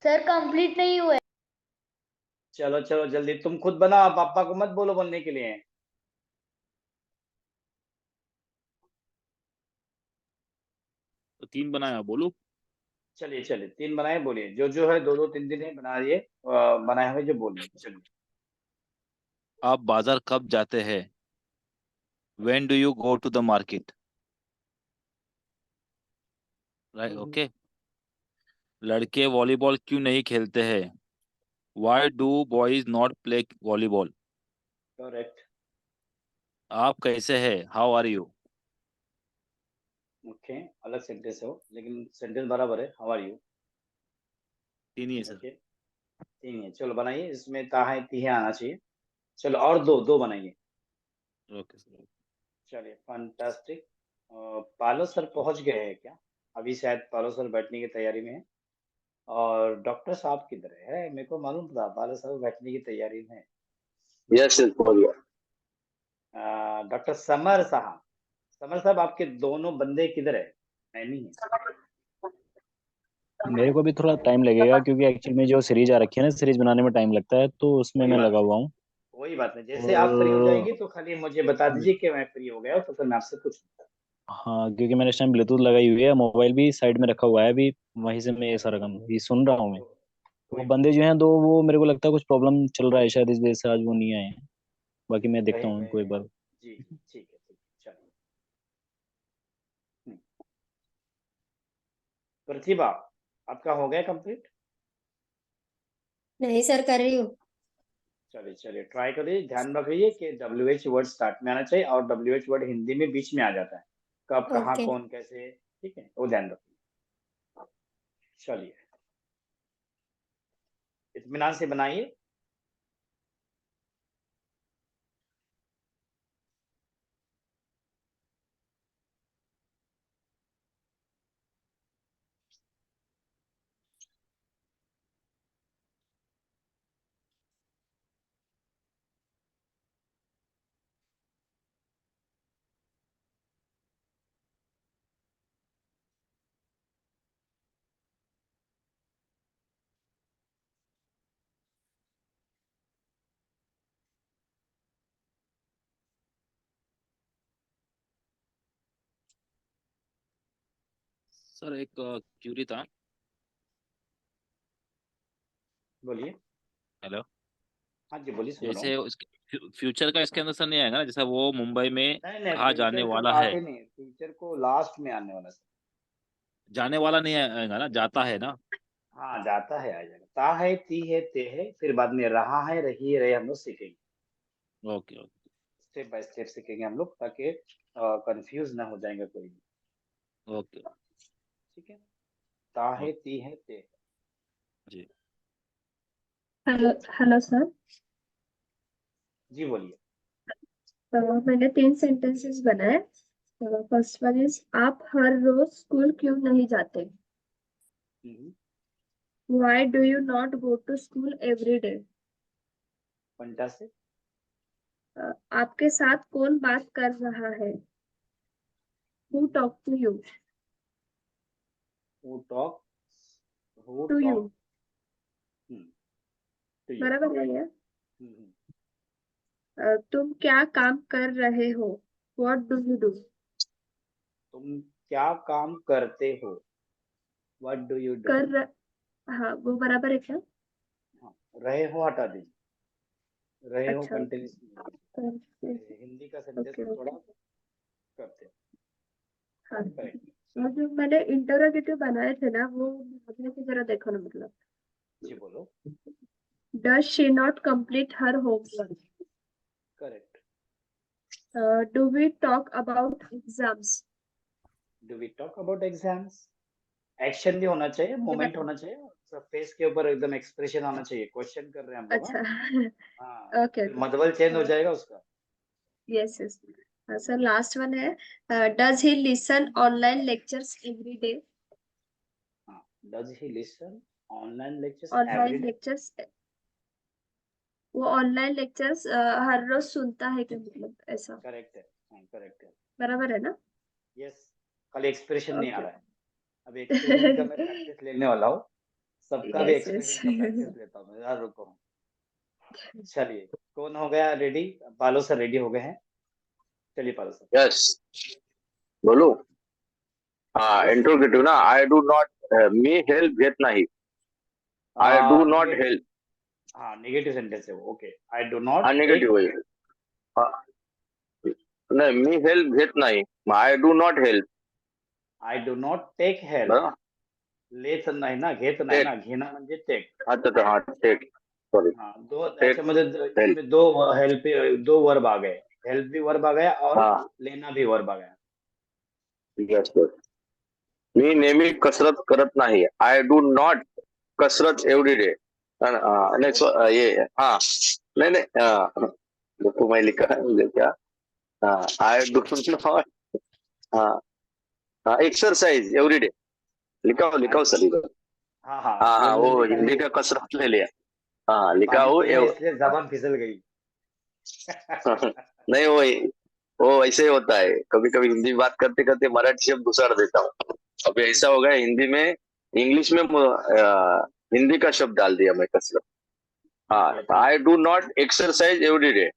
सर कंप्लीट नहीं हुआ है। चलो जल्दी, तुम खुद बनाओ, पापा को मत बोलो बोलने के लिए। तो 3 बनाया, बोलो। चलिए तीन बनाए, बोलिए जो है, दो दो तीन दिन है बनाइए, बनाए हुए जो बोलिए। चलिए। आप बाजार कब जाते हैं? When do you go to the market? Right, okay. लड़के वॉलीबॉल क्यों नहीं खेलते हैं? Why do boys not play volleyball? Correct. आप कैसे हैं? How are you? ओके, अलग सेंटेंस हो लेकिन सेंटेंस बराबर है, हाउ आर यू। 3 ही है सर। ओके, तीन है, चलो बनाइए, इसमें ताहा तीहे आना चाहिए। चलो और दो दो बनाइए। Okay sir. चलिए फैंटास्टिक। पालो सर पहुंच गए हैं क्या? अभी शायद पालो सर बैठने की तैयारी में है। और डॉक्टर साहब किधर है? मेरे को मालूम था पालो सर बैठने की तैयारी में है। यस सर, पहुंच गया। डॉक्टर समर साहब आपके दोनों बंदे किधर है? नहीं है। मेरे को भी थोड़ा टाइम लगेगा क्योंकि एक्चुअल में जो सीरीज आ रखी है ना, सीरीज बनाने में टाइम लगता है, तो उसमें कोई मैं बात लगा नहीं, हुआ हूँ। कोई बात नहीं, जैसे आप फ्री हो और जाएंगे तो खाली मुझे बता दीजिए कि मैं फ्री हो गया हूं, तो फिर मैं आपसे पूछ लूंगा। हाँ, क्योंकि मैंने इस टाइम ब्लूटूथ लगाई हुई है, मोबाइल भी साइड में रखा हुआ है अभी, वहीं से मैं ये सारा काम ये सुन रहा हूँ मैं। वो कोई बात बंदे जो हैं दो, वो मेरे को लगता है कुछ प्रॉब्लम चल रहा है शायद, इस वजह से आज वो नहीं आए हैं। बाकी मैं नहीं, देखता रहे हूँ गए उनको एक हैं। बार। जी ठीक है चलिए। प्रतिभा, आपका हो गया कंप्लीट? नहीं सर, कर रही हूँ। चलिए चलिए ट्राई करिए, ध्यान रखिए कि WH वर्ड स्टार्ट में आना चाहिए और WH वर्ड हिंदी में बीच में आ जाता है, कब कहाँ ओके। कौन कैसे, ठीक है, वो ध्यान रखिए। चलिए इत्मीनान से बनाइए। सर एक क्यूरी था। बोलिए। हेलो। हाँ जी बोलिए, सुन रहा हूँ। जैसे उसके फ्यूचर का इसके अंदर सर नहीं आएगा ना, जैसा वो मुंबई में नहीं नहीं, कहाँ जाने फ्यूचर का वाला बात है, ही नहीं, फ्यूचर को लास्ट में आने वाला सर। जाने वाला नहीं आएगा ना, जाता है ना। हाँ जाता है आ जाएगा, ता है ती है ते है, फिर बाद में रहा है रही है रहे, हम लोग सीखेंगे okay okay. Step by step सीखेंगे हम लोग, ताकि कंफ्यूज ना हो जाएगा कोई भी। ओके ठीक है, ता है ओके ती है ते है। जी। Hello hello sir. जी बोलिए। मैंने 3 सेंटेंसेस बनाए। फर्स्ट वन इज, आप हर रोज स्कूल क्यों नहीं जाते? Hmm, why do you not go to school every day? पंटा से। आपके साथ कौन बात कर रहा है? Who talk to you? Who talk, who to you. Talk to you. बराबर है ये? तुम क्या काम कर रहे हो? What do you do? तुम क्या काम करते हो? What do you do? कर र... हाँ, वो बराबर है क्या? हाँ, रहे हो हटा दीजिए, रहे हो अच्छा कंटिन्यूस ओके। हिंदी का सेंटेंस ओके को थोड़ा ओके। करते हैं। हाँ, करेक्ट। और जो मैंने इंटरोगेटिव बनाए थे ना, वो अपने की जरा देखो ना, मतलब जी बोलो। Does she not complete her homework? Correct. Do we talk about exams? Do we talk about exams? Action भी होना चाहिए, मोमेंट होना चाहिए, सब फेस के ऊपर एकदम एक्सप्रेशन आना चाहिए, क्वेश्चन कर रहे हैं हम लोग। अच्छा हाँ, ओके फिर ओके। मदवल चेंज हो जाएगा उसका। Yes yes. Sir last one है, does he listen online lectures every day? हाँ, does he listen online lectures every online day? Lectures, वो ऑनलाइन लेक्चर्स हर रोज सुनता है क्या, मतलब ऐसा? करेक्ट है, हाँ करेक्ट है। बराबर है ना? यस, खाली एक्सप्रेशन नहीं आ ओके। रहा है। अब एक्सप्रेशन का मैं प्रैक्टिस लेने वाला हूँ, सबका भी यस यस। एक्सप्रेशन का प्रैक्टिस लेता हूँ मैं, यार रुको। चलिए, कौन हो गया रेडी? पालो सर रेडी हो गए हैं, चलिए पालो सर। यस बोलो। हाँ यस इंट्रोगेटिव ना, आई डू नॉट, मी हेल्प घेत नाही, आई डू नॉट हेल्प। हाँ नेगेटिव सेंटेंस है वो, ओके। आई डू नॉट हा टेक, निगेटिव्ह होईल. हा, नाही मी हेल्प घेत नाही, I do not help. I do not take help. बरोबर. लेत नाही ना, घेत नाही ना, घेणं म्हणजे टेक। अच्छा हा टेक, सॉरी हाँ, दो टेक याच्यामध्ये हेल्प. इसमें दो हेल्प, दो वर्ब आ गए, हेल्प भी वर्ब आ गया और हा लेना भी वर्ब आ गया। Yes yes. मी नेहमी कसरत करत नाही, आय डू नॉट कसरत एवढी डे. नेक्स्ट ये हाँ नहीं नहीं, देखो मैं लिखा है क्या, हाँ आई डू नॉट, हाँ हाँ एक्सरसाइज एवरी डे, लिखा हो सर इधर. हाँ हाँ, हाँ हाँ मैंने वो लिखा है हिंदी वो, का कसरत ले लिया. हाँ अभी लिखा पानी हो पिया इसलिए जबान फिसल गई। नहीं वो ऐसे ही होता है, कभी कभी हिंदी बात करते करते मराठी शब्द घुसाड़ देता हूँ. अभी ऐसा हो गया हिंदी में, इंग्लिश में हिंदी का शब्द डाल दिया मैं कसरत. हाँ I do not exercise every day,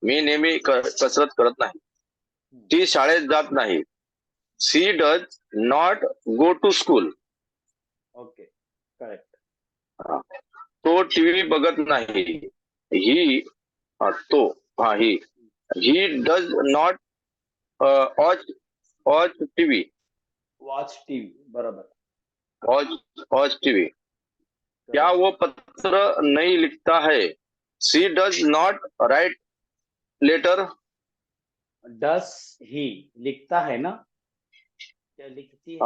मी नेहमी कसरत करत नाही. ती शाळेत जात नाही, she does not go to school. Okay correct. तो टीव्ही बघत नाही, ही तो हा ही does not watch TV. Watch TV, बरोबर। Watch TV. क्या वो पत्र नहीं लिखता है? She does not write letter. Does he लिखता है ना, क्या लिखती है?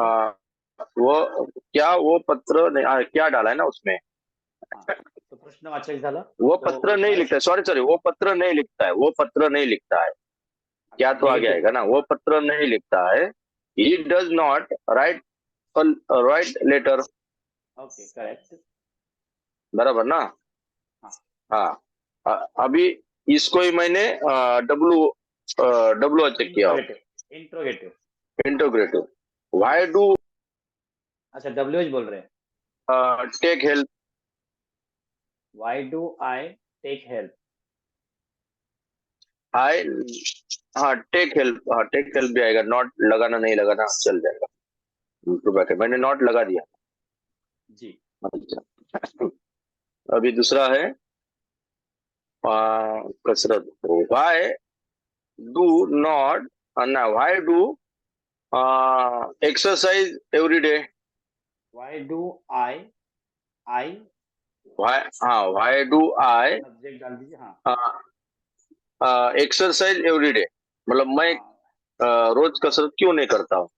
क्या वो पत्र नहीं, क्या डाला है ना उसमें, तो प्रश्नवाचक झाला। वो तो पत्र नहीं लिखता है, सॉरी वो पत्र नहीं लिखता है, वो पत्र नहीं लिखता है, क्या तो आगे आएगा ना, वो पत्र नहीं लिखता है। He does not write letter. Okay, correct. बराबर ना? हाँ, अभी इसको ही मैंने डब्ल्यू चेक किया, इंट्रोगेटिव। व्हाई डू, अच्छा डब्ल्यूएच बोल रहे हैं। Take help. Why do I take help? I, हाँ टेक हेल्प भी आएगा, नॉट लगाना नहीं लगाना चल जाएगा, तो बैठे मैंने नॉट लगा दिया जी। अच्छा, अभी दूसरा है कसरत। व्हाई डू नॉट, ना why do exercise every day. Why do I why do I subject डाल दीजिए। हाँ, एक्सरसाइज एवरी डे, मतलब मैं रोज कसरत क्यों नहीं करता हूँ।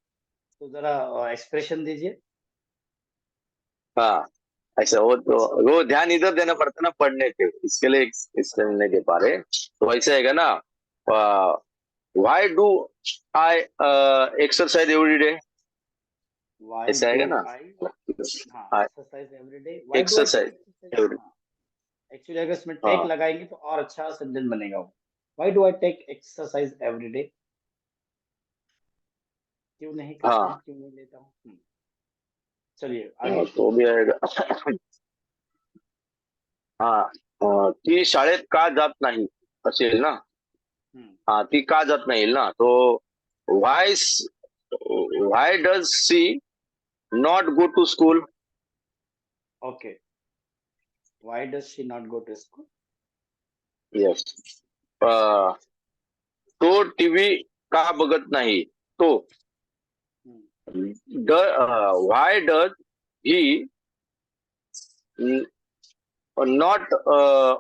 तो जरा एक्सप्रेशन दीजिए। हाँ, ऐसा वो ध्यान इधर देना पड़ता है ना पढ़ने के, इसके लिए इसमें नहीं दे पा रहे, तो ऐसा है ना, why do I exercise every day, ऐसा है ना, exercise every day. Exercise every. Actually अगर इसमें टेक लगाएंगे तो और अच्छा सेंटेंस बनेगा वो। Why do I take exercise every day, क्यों नहीं करता हूँ, क्यों नहीं लेता हूँ। चलिए आगे। तो भी आएगा। ती शाळेत का जात नाही असेल ना, ती का जात नाही ना, तो why does she not go to school. Okay, why does she not go to school? Yes. तो टीव्ही का बघत नाही, तो why does he not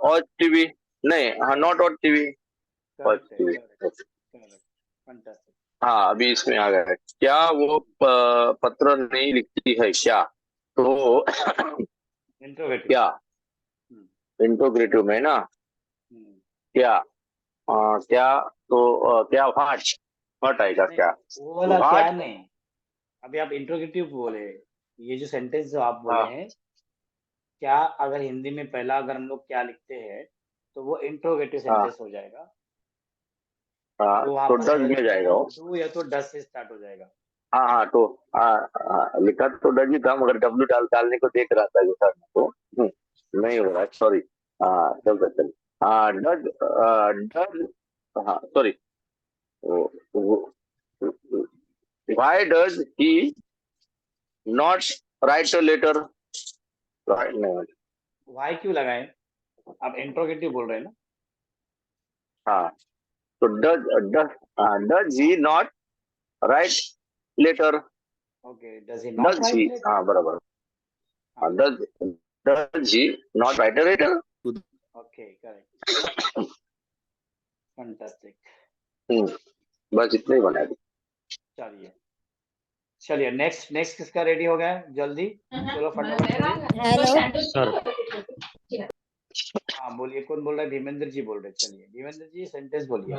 watch TV, नहीं हाँ not watch TV, watch TV. हाँ, अभी इसमें आ गया, क्या वो पत्र नहीं लिखती है क्या, तो क्या इंट्रोगेटिव में ना, क्या तो क्या व्हाट आएगा, क्या वो वाला क्या नहीं। अभी आप इंट्रोगेटिव बोले, ये जो सेंटेंस जो आप बोले हैं, क्या अगर हिंदी में पहला अगर हम लोग क्या लिखते हैं तो वो इंट्रोगेटिव सेंटेंस हो जाएगा। तो डज में जाएगा वो, डू या तो डज से स्टार्ट हो जाएगा। हाँ तो लिखा तो डज ही था, मगर डब्ल्यू डालने को देख रहा था जो सर को, नहीं हो रहा है, सॉरी। चल डज, हाँ sorry, why does he not write a letter, write नहीं, व्हाई क्यों लगाए, आप इंट्रोगेटिव बोल रहे हैं ना। हाँ, तो does he not write letter. Okay, does he not write letter. हाँ बराबर, does he not write a letter. Okay, correct, fantastic. बस इतना ही बना है। चलिए नेक्स्ट किसका रेडी हो गया है, जल्दी चलो फटाफट। Hello sir. हाँ बोलिए, कौन बोल रहा है? धीमेंद्र जी बोल रहे हैं। चलिए धीमेंद्र जी सेंटेंस बोलिए।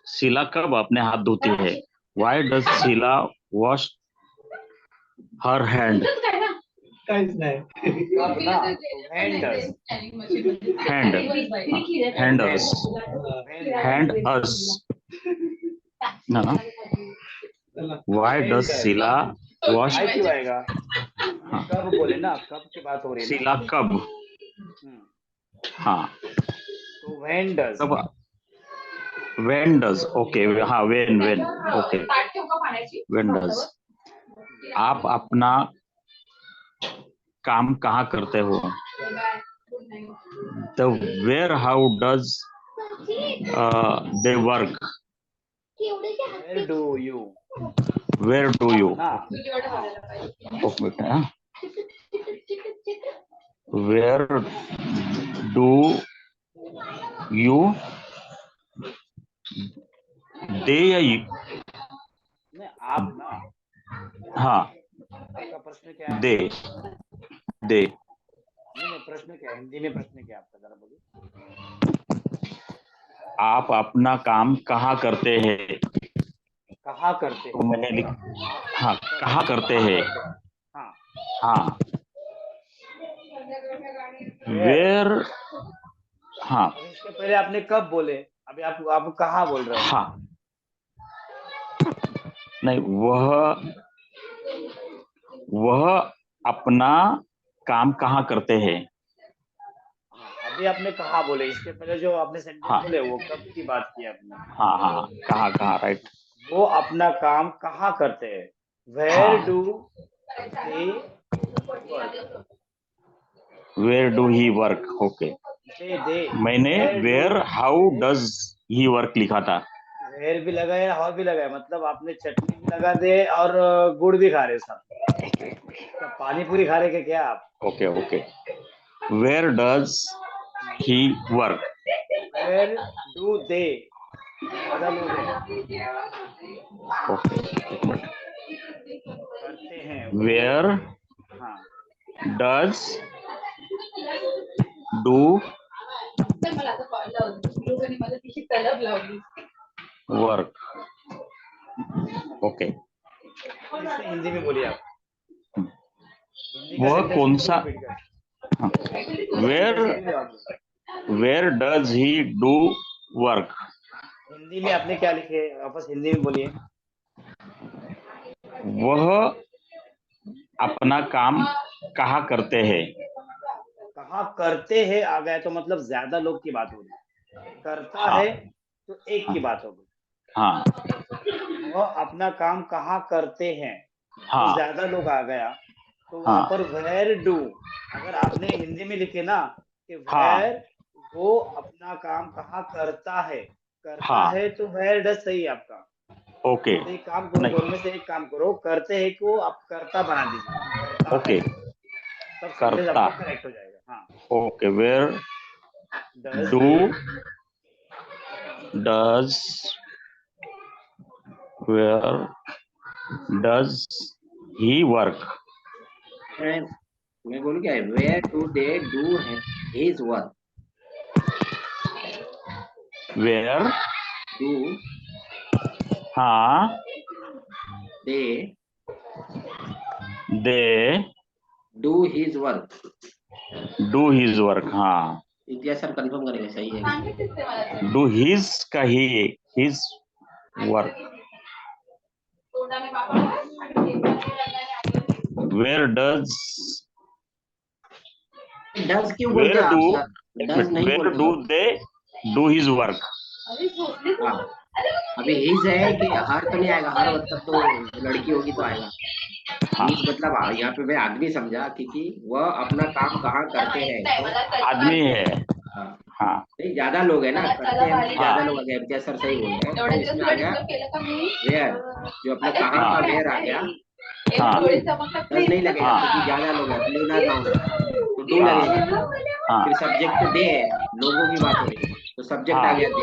शीला कब अपने हाथ धोती है? Why does Sheila wash her hand? कब ना, hand us. ना, why does शीला wash? क्यों आएगा? कब बोले ना, कब की बात हो रही है? शीला कब? हाँ, तो when does, when does, okay, हाँ when, okay, when does, आप अपना काम कहाँ करते हो? The where, how does they work? Where do you? Where do you? ना एक मिनट है। Where do you? They या you? नहीं आप ना, हाँ, आपका प्रश्न क्या है? दे दे नहीं प्रश्न क्या है? हिंदी में प्रश्न क्या है आपका, जरा बोलिए। आप अपना काम कहाँ करते हैं? कहाँ करते तो हैं? मैंने लिख आप हाँ, कहाँ करते कहाँ हैं? करते हैं? हाँ, हाँ, Where? वेयर। हाँ अब इसके पहले आपने कब बोले? अभी आप कहाँ बोल रहे हो? हाँ, नहीं वह अपना काम कहाँ करते हैं? अभी आपने कहाँ बोले? इसके पहले जो आपने सेंटेंस हाँ बोले वो कब की बात की आपने? हाँ हाँ, कहाँ कहाँ, राइट। वो अपना काम कहाँ करते हैं? Where हाँ, do they work? Where do he work. Okay, they मैंने Where do where how they? Does he work लिखा था। वेयर भी लगाया और भी लगाया, मतलब आपने चटनी भी लगा दे और गुड़ भी खा रहे सब। क्या पानी पूरी खा रहे के क्या आप? Okay okay, where does he work. Where do they? ज्यादा लोग हैं, ओके, एक मिनट। करते हैं वो। वेयर हाँ, डज डू वर्क। ओके, इससे हिंदी में बोलिए आप। हिंदी का वह सेंटेंस कौन को सा? रिपीट कर। Where does he do work. Hindi में आपने क्या लिखे? वापस हिंदी में बोलिए। वह अपना काम कहाँ करते हैं? कहाँ करते हैं आ गया तो मतलब ज्यादा लोग की बात हो रही। करता हाँ है तो एक की बात होगी। हाँ वह अपना काम कहाँ करते हैं तो हाँ ज्यादा लोग आ गया, तो वहां हाँ पर वेयर डू, अगर आपने हिंदी में लिखे ना कि हाँ वेयर वो अपना काम कहाँ करता हाँ, है तो वेयर डज सही है आपका। ओके, तो एक काम करो, दोनों में से एक काम करो, करते हैं को आप करता बना दीजिए, करता ओके, है, तब सेंटेंस करता। आपका करेक्ट हो जाएगा। हाँ, okay, where does do does where does he work. मैं बोलूँ क्या है? Where do they do his work. Where do हाँ, they they do his work. Do his work. हाँ, इतिहास सर कंफर्म करेंगे सही है। डू हिज का he his work. Where does does क्यों बोलते वेयर हो डू आप सर? डज नहीं वेयर बोलते डू हो। They do his work. हाँ, अभी हिज है कि हर तो नहीं आएगा। हर मतलब तो लड़की होगी तो आएगा। हाँ, हिज मतलब यहाँ पे मैं आदमी समझा, क्योंकि वह अपना काम कहाँ करते हैं तो आदमी है। हाँ हाँ नहीं, ज्यादा लोग है ना, करते हैं मतलब ज्यादा हाँ लोग आ गए। इम्तियाज सर सही बोल रहे हैं, तो इसमें आ गया वेयर, जो अपना कहाँ हाँ का वेयर आ गया। हाँ डज नहीं लगेगा हाँ क्योंकि ज्यादा लोग है, प्लूरल नाउन है, तो डू हाँ लगेगा। हाँ फिर सब्जेक्ट तो दे है, लोगों की बात हो रही है, तो सब्जेक्ट आ हाँ गया दे।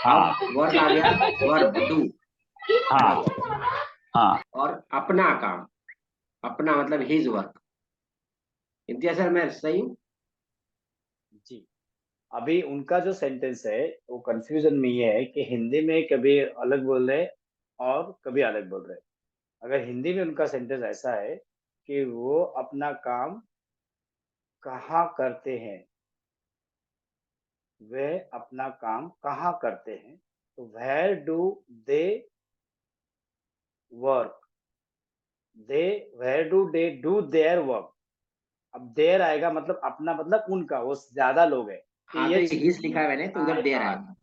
हाँ अब वर्क आ गया, वर्ब डू। हाँ हाँ, और अपना काम, अपना मतलब हिज वर्क। इम्तियाज सर मैं सही हूँ? जी। अभी उनका जो सेंटेंस है वो कंफ्यूजन में ये है कि हिंदी में कभी अलग बोल रहे और कभी अलग बोल रहे। अगर हिंदी में उनका सेंटेंस ऐसा है कि वो अपना काम कहाँ करते हैं, वे अपना काम कहाँ करते हैं, तो where do they work, they where do they do their work. अब देयर आएगा मतलब अपना, मतलब उनका, वो ज्यादा लोग है। हाँ तो हिज लिखा है मैंने, तो उधर देर आएगा।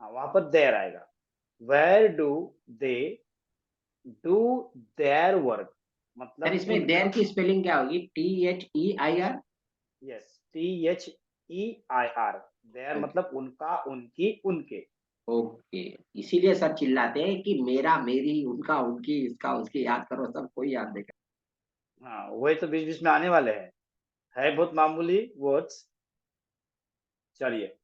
हाँ, वहां पर देयर आएगा। Where do they do their work sir मतलब इसमें उनका। देर की स्पेलिंग क्या होगी? THEIR। Yes, THEIR। देयर मतलब उनका, उनकी, उनके। ओके, इसीलिए सब चिल्लाते हैं कि मेरा, मेरी, उनका, उनकी, इसका, उसकी, याद करो, सब कोई याद नहीं करता। हाँ, वही तो बीच बीच में आने वाले हैं, है बहुत मामूली वर्ड्स। चलिए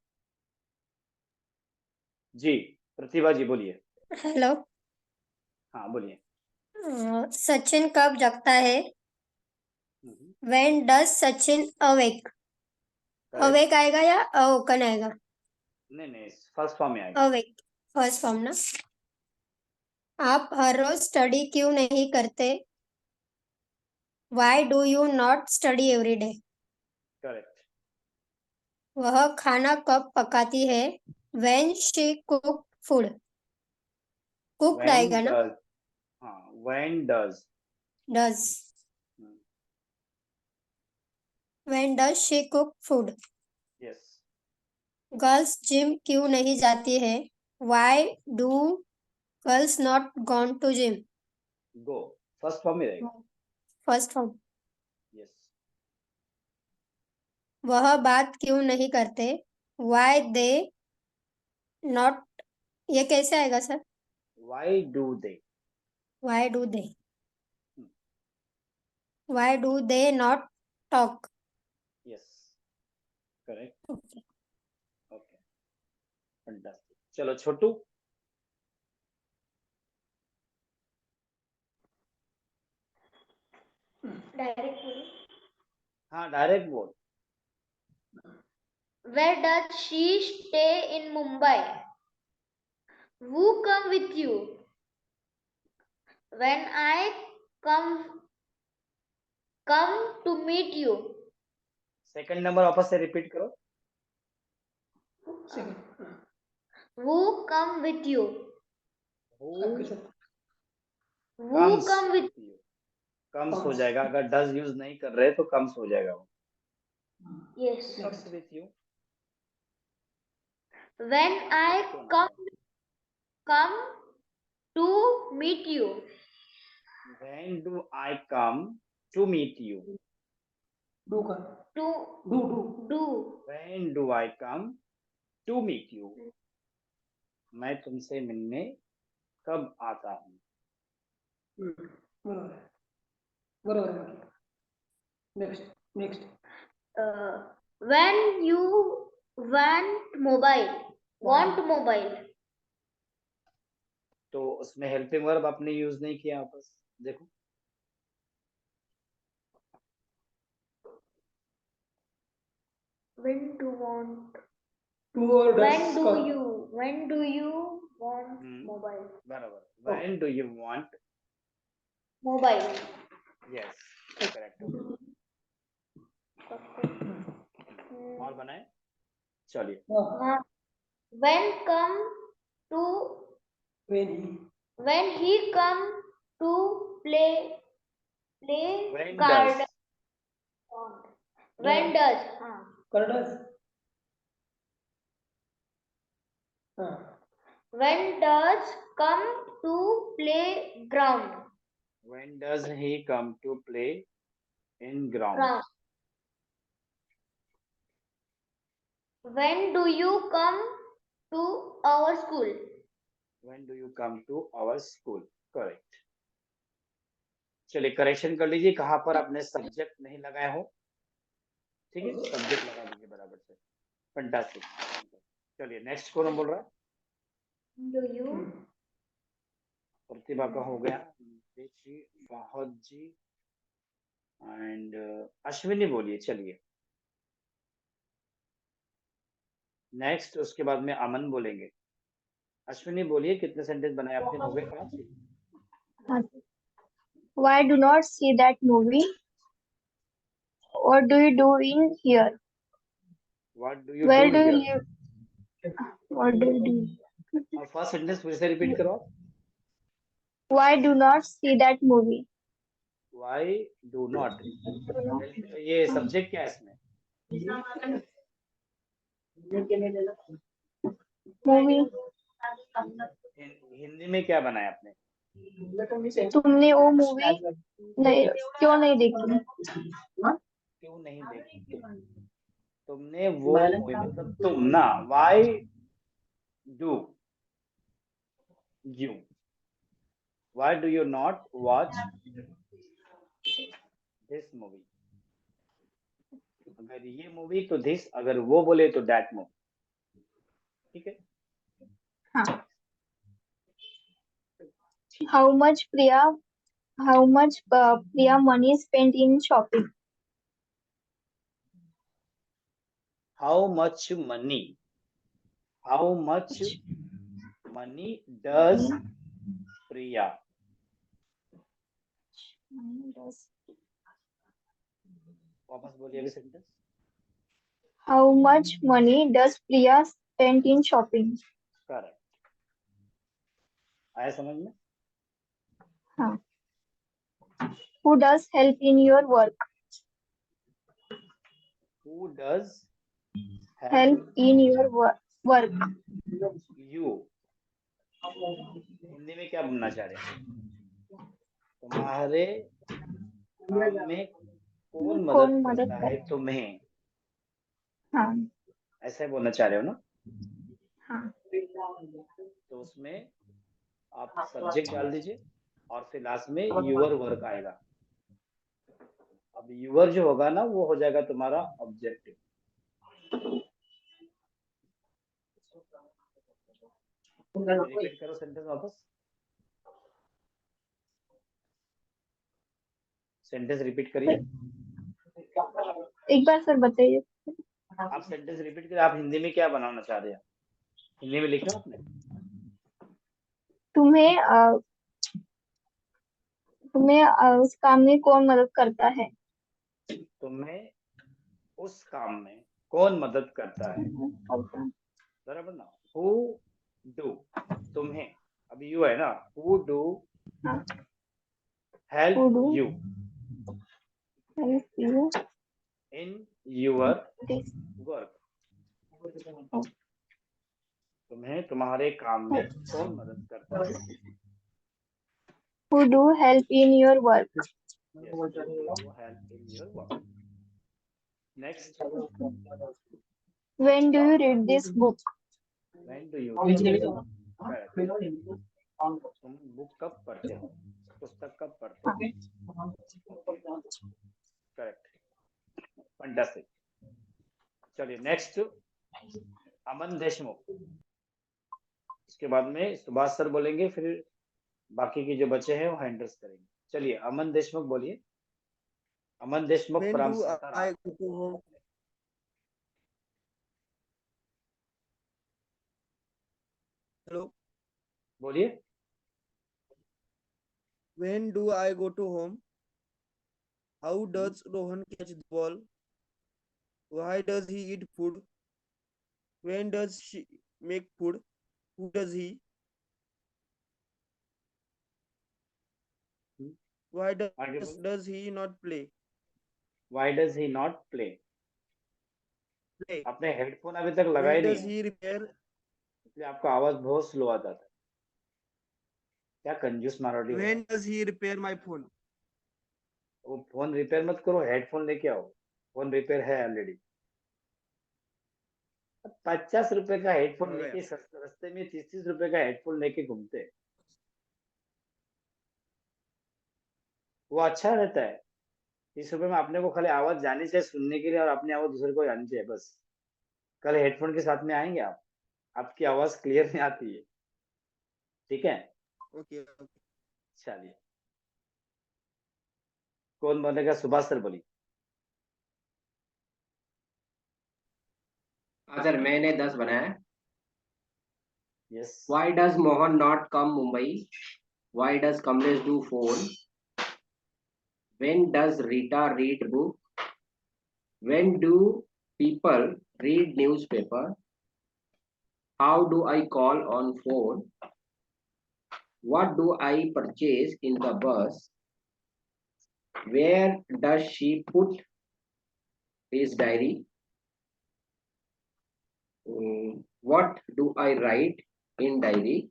जी, प्रतिभा जी बोलिए। हेलो। हाँ बोलिए। सचिन कब जगता है? हम्म, When does Sachin awake? Correct. Awake आएगा या अवोकन आएगा? नहीं नहीं, फर्स्ट फॉर्म में आएगा। अवेक, फर्स्ट फॉर्म ना। आप हर रोज स्टडी क्यों नहीं करते? Why do you not study every day? Correct. वह खाना कब पकाती है? When she cook food. Cooked when आएगा ना? डज, हाँ when does. Does. When does she cook food? Yes. Girls gym क्यों नहीं जाती है? Why do girls not gone to gym? Go, first form में रहेगा। First form. यस। वह बात क्यों नहीं करते? Why they not. ये कैसे आएगा sir? Why do they. Why do they? Why do they not talk? Yes, correct. Okay. Okay, fantastic. चलो छोटू। डायरेक्ट हाँ डायरेक्ट बोल। Where does she stay in Mumbai? Who come with you? When I come to meet you. Second number वापस से repeat करो। Who come with you? Who Who come with you? Comes हो जाएगा, अगर does use नहीं कर रहे तो कम्स हो जाएगा वो। Yes. Comes with you. When I come to meet you. When do I come to meet you? Do. When do I come to meet you? मैं तुमसे मिलने कब आता हूँ? Next. When you want mobile. तो उसमें हेल्पिंग वर्ब आपने use नहीं किया वापस देखो। When do want. When do you want mobile? बराबर। When do you want Mobile. yes, correct. और बनाए। चलिए। When come to. When he come to play When garden. does, When does. When does come to play ground. when does he come to play in ground? When do you come to our school? When do you come to our school? Correct. चलिए correction कर लीजिए, कहाँ पर आपने subject नहीं लगाए हो। ठीक है, सब्जेक्ट लगा दीजिए बराबर से। फैंटास्टिक। चलिए नेक्स्ट कौन बोल रहा है? Do you. प्रतिभा का हो गया, जी, बहुत जी एंड अश्विनी बोलिए। चलिए नेक्स्ट, उसके बाद में अमन बोलेंगे। अश्विनी बोलिए, कितने सेंटेंस बनाए आपने? हो गए 5। Why do not see that movie? What do you do in here? What do you Where do do you here? live? What do you do? और फर्स्ट सेंटेंस फिर से रिपीट करो। Why do not see that movie? Why do not, ये subject क्या है इसमें? Movie. Hindi में क्या बनाया आपने? तुमने वो मूवी नहीं क्यों नहीं देखी? क्यों नहीं देखी? तुमने वो मूवी मतलब तुम ना, why do you. Why do you not watch this movie? अगर ये मूवी तो this, अगर वो बोले तो that movie. ठीक है? हाँ. How much Priya money spent in shopping? How much money does Priya? वापस बोलिए अभी sentence. How much money does Priya spend in shopping? Correct. आया समझ में? हाँ. Who does help in your work? Who does Help in your work? you? Hindi में क्या बोलना चाह रहे हैं? तुम्हारे काम में कौन मदद करता है तुम्हें? हाँ. ऐसा ही बोलना चाह रहे हो ना? हाँ. तो उसमें आप सब्जेक्ट डाल दीजिए और फिर लास्ट में यूर वर्क आएगा. अब यूर जो होगा ना वो हो जाएगा तुम्हारा ऑब्जेक्टिव. रिपीट करो सेंटेंस वापस. सेंटेंस रिपीट करिए. एक बार सर बताइए. आप सेंटेंस रिपीट करिए. आप हिंदी में क्या बनाना चाह रहे हैं? हिंदी में लिखा आपने? तुम्हें उस काम में कौन मदद करता है? तुम्हें उस काम में कौन मदद करता है? बराबर ना. Who do, तुम्हें. अभी यू है ना. Who do help you in your work? तुम्हें तुम्हारे काम में कौन मदद करता है? Who do help in your work? Yes, who do help in your work. Next. When do you read this book? When do you read this book? Correct. तुम book कब पढ़ते हो? पुस्तक कब पढ़ते हो? करेक्ट. फैंटास्टिक. चलिए नेक्स्ट अमन देशमुख. इसके बाद में सुभाष सर बोलेंगे, फिर बाकी के जो बच्चे हैं वो हैंडल्स करेंगे. चलिए अमन देशमुख बोलिए. Aman Deshmukh When from do Satara. I go to home? Hello. बोलिए. When do I go to home? How does Rohan catch the ball? Why does he eat food? When does she make food? Who does he? Why आगे बोलिए. does he not play? Why does he not play? Play. आपने headphone अभी तक लगाए When नहीं does है, he repair? इसलिए आपका आवाज बहुत स्लो आता था. क्या कंजूस मारवाड़ी हो. When does he repair my phone? वो फोन रिपेयर मत करो, हेडफोन लेके आओ. फोन रिपेयर है ऑलरेडी. 50 रुपए का हेडफोन हो गया. लेके रास्ते में 30 रुपए का हेडफोन लेके घूमते हैं. वो अच्छा रहता है. 30 रुपए में अपने को खाली आवाज जानी चाहिए सुनने के लिए और अपनी आवाज दूसरे को जानी चाहिए बस. कल हेडफोन के साथ में आएंगे आप, आपकी आवाज क्लियर नहीं आती है. ठीक है. Okay. चलिए कौन बोलेगा? सुभाष सर बोलिए. हाँ सर, मैंने 10 बनाया. Yes. Why does Mohan not come Mumbai? Why does Kamlesh do phone? When does Rita read book? When do people read newspaper? How do I call on phone? What do I purchase in the bus? Where does she put his diary? What do I write in diary?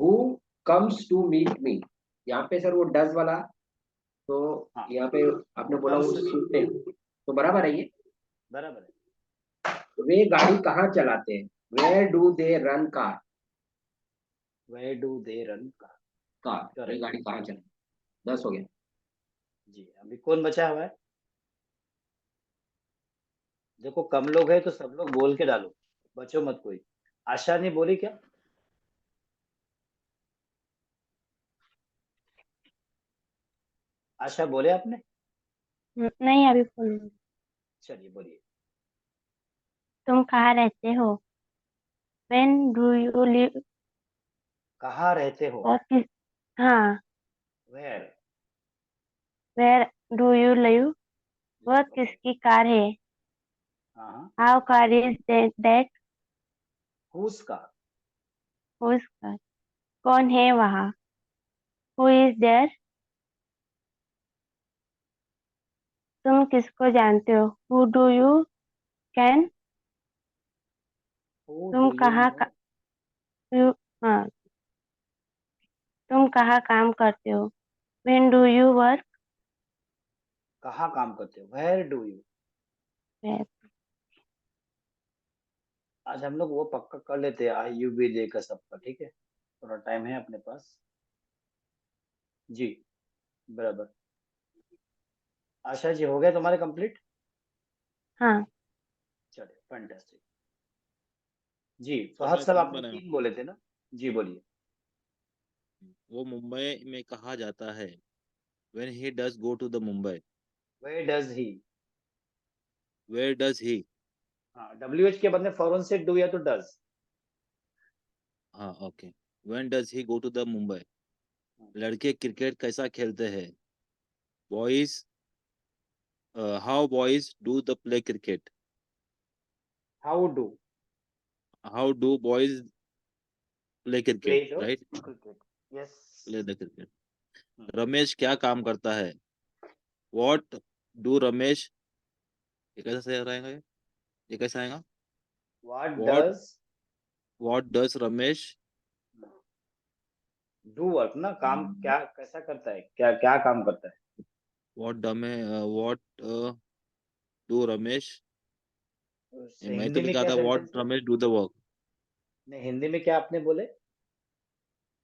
Who comes to meet me? यहाँ पे sir वो does वाला, तो यहाँ पे आपने बोला वो सुनते हैं, तो बराबर है ये. बराबर है. वे गाड़ी कहाँ चलाते हैं? Where do they run car? Where do they run car? Car, ये गाड़ी कहाँ चले? 10 हो गया। जी, अभी कौन बचा हुआ है? देखो कम लोग हैं तो सब लोग बोल के डालो, बचो मत कोई। आशा ने बोली क्या? आशा बोले आपने? नहीं, अभी बोलूंगी। चलिए बोलिए। तुम कहाँ रहते हो? When do you live? कहाँ रहते हो? और किस हाँ, where? where do you live? वह किसकी कार है? हाँ, How car is that? whose car? Whose car? कौन है वहाँ? Who is there? तुम किसको जानते हो? Who do you can? Who तुम do you कहाँ know? you हाँ, तुम कहाँ काम करते हो? When do you work? कहाँ काम करते हो? Where do you? Where? आज हम लोग वो पक्का कर लेते हैं, आई यू बी दे का सबका, ठीक है? थोड़ा टाइम है अपने पास। जी, बराबर। आशा जी हो गया तुम्हारे कंप्लीट? हाँ, चलिए फैंटास्टिक। जी, सर फहद मैं साहब समझ आपने बनाया। 3 बोले थे ना? जी बोलिए। वो मुंबई में कहा जाता है? When he does go to the Mumbai. Where does he? Where does he? हाँ, WH के बदले फौरन से डू या तो डज। हाँ, okay. When does he go to the Mumbai? लड़के क्रिकेट कैसा खेलते हैं? Boys, how boys do the play cricket? How do? How do boys play play cricket? The Right? Cricket. Yes. Play the cricket. Ramesh क्या काम करता है? What do Ramesh? ये कैसा सही रहेगा ये? ये कैसा आएगा? What What does What does Ramesh do work ना, काम क्या कैसा करता है, क्या क्या काम करता है? What do Ramesh? उससे मैं हिंदी तो में लिखा क्या था सेंटेंस What है? Ramesh do the work. नहीं, हिंदी में क्या आपने बोले?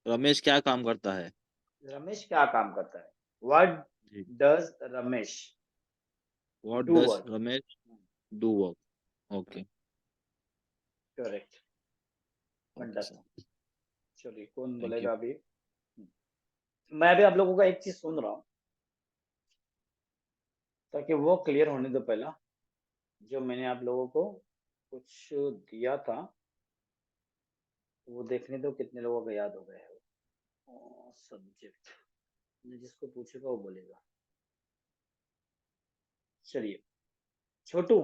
रमेश क्या काम करता है? रमेश क्या काम करता है? व्हाट जी। Does Ramesh What do does work? Ramesh do work? Okay. Correct, Okay, sir. Fantastic. चलिए कौन Thank बोलेगा you. अभी? मैं भी आप लोगों का एक चीज सुन रहा हूँ, ताकि वो क्लियर होने दो पहला। जो मैंने आप लोगों को कुछ दिया था वो देखने दो, कितने लोगों को याद हो गया है वो सब्जेक्ट। जिसको पूछेगा वो बोलेगा। चलिए छोटू,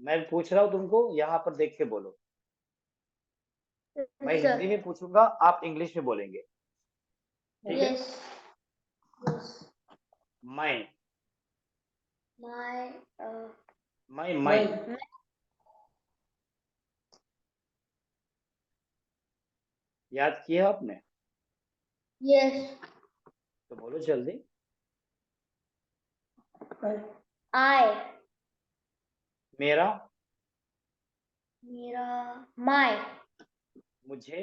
मैं पूछ रहा हूँ तुमको, यहाँ पर देख के बोलो। मैं सर। हिंदी में पूछूंगा, आप इंग्लिश में बोलेंगे, ठीक है? यस। मैं माय मैं याद किया आपने? यस। तो बोलो जल्दी। आई मेरा, मेरा माय मुझे,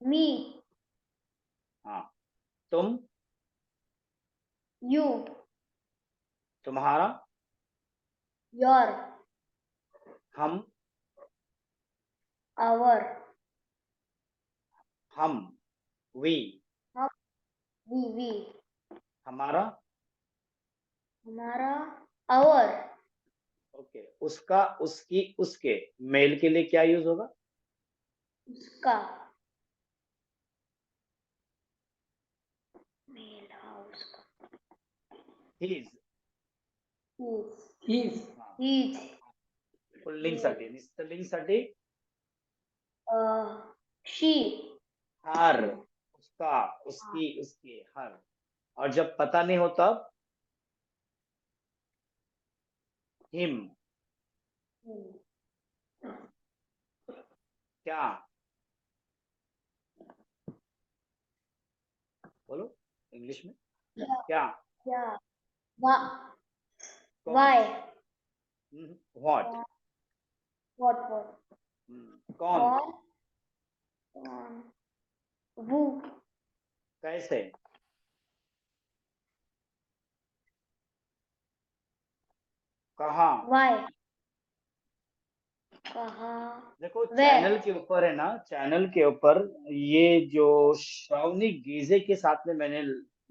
मी हाँ, तुम, यू तुम्हारा, योर हम, आवर हम, वी, वी हमारा, हमारा आवर ओके। उसका, उसकी, उसके, मेल के लिए क्या यूज होगा? उसका मेल उसका हिज, हीज पुल्लिंगसाठी, स्त्रीलिंगसाठी शी हर, उसका, उसकी, उसके, हर। और जब पता नहीं हो तब हिम, क्या? बोलो इंग्लिश में, क्या? क्या कौन? Why what? What? कौन? Who? कैसे? कहाँ? Why? कहाँ? देखो Where? चैनल के ऊपर है ना, चैनल के ऊपर ये जो श्रावणी गीजे के साथ में मैंने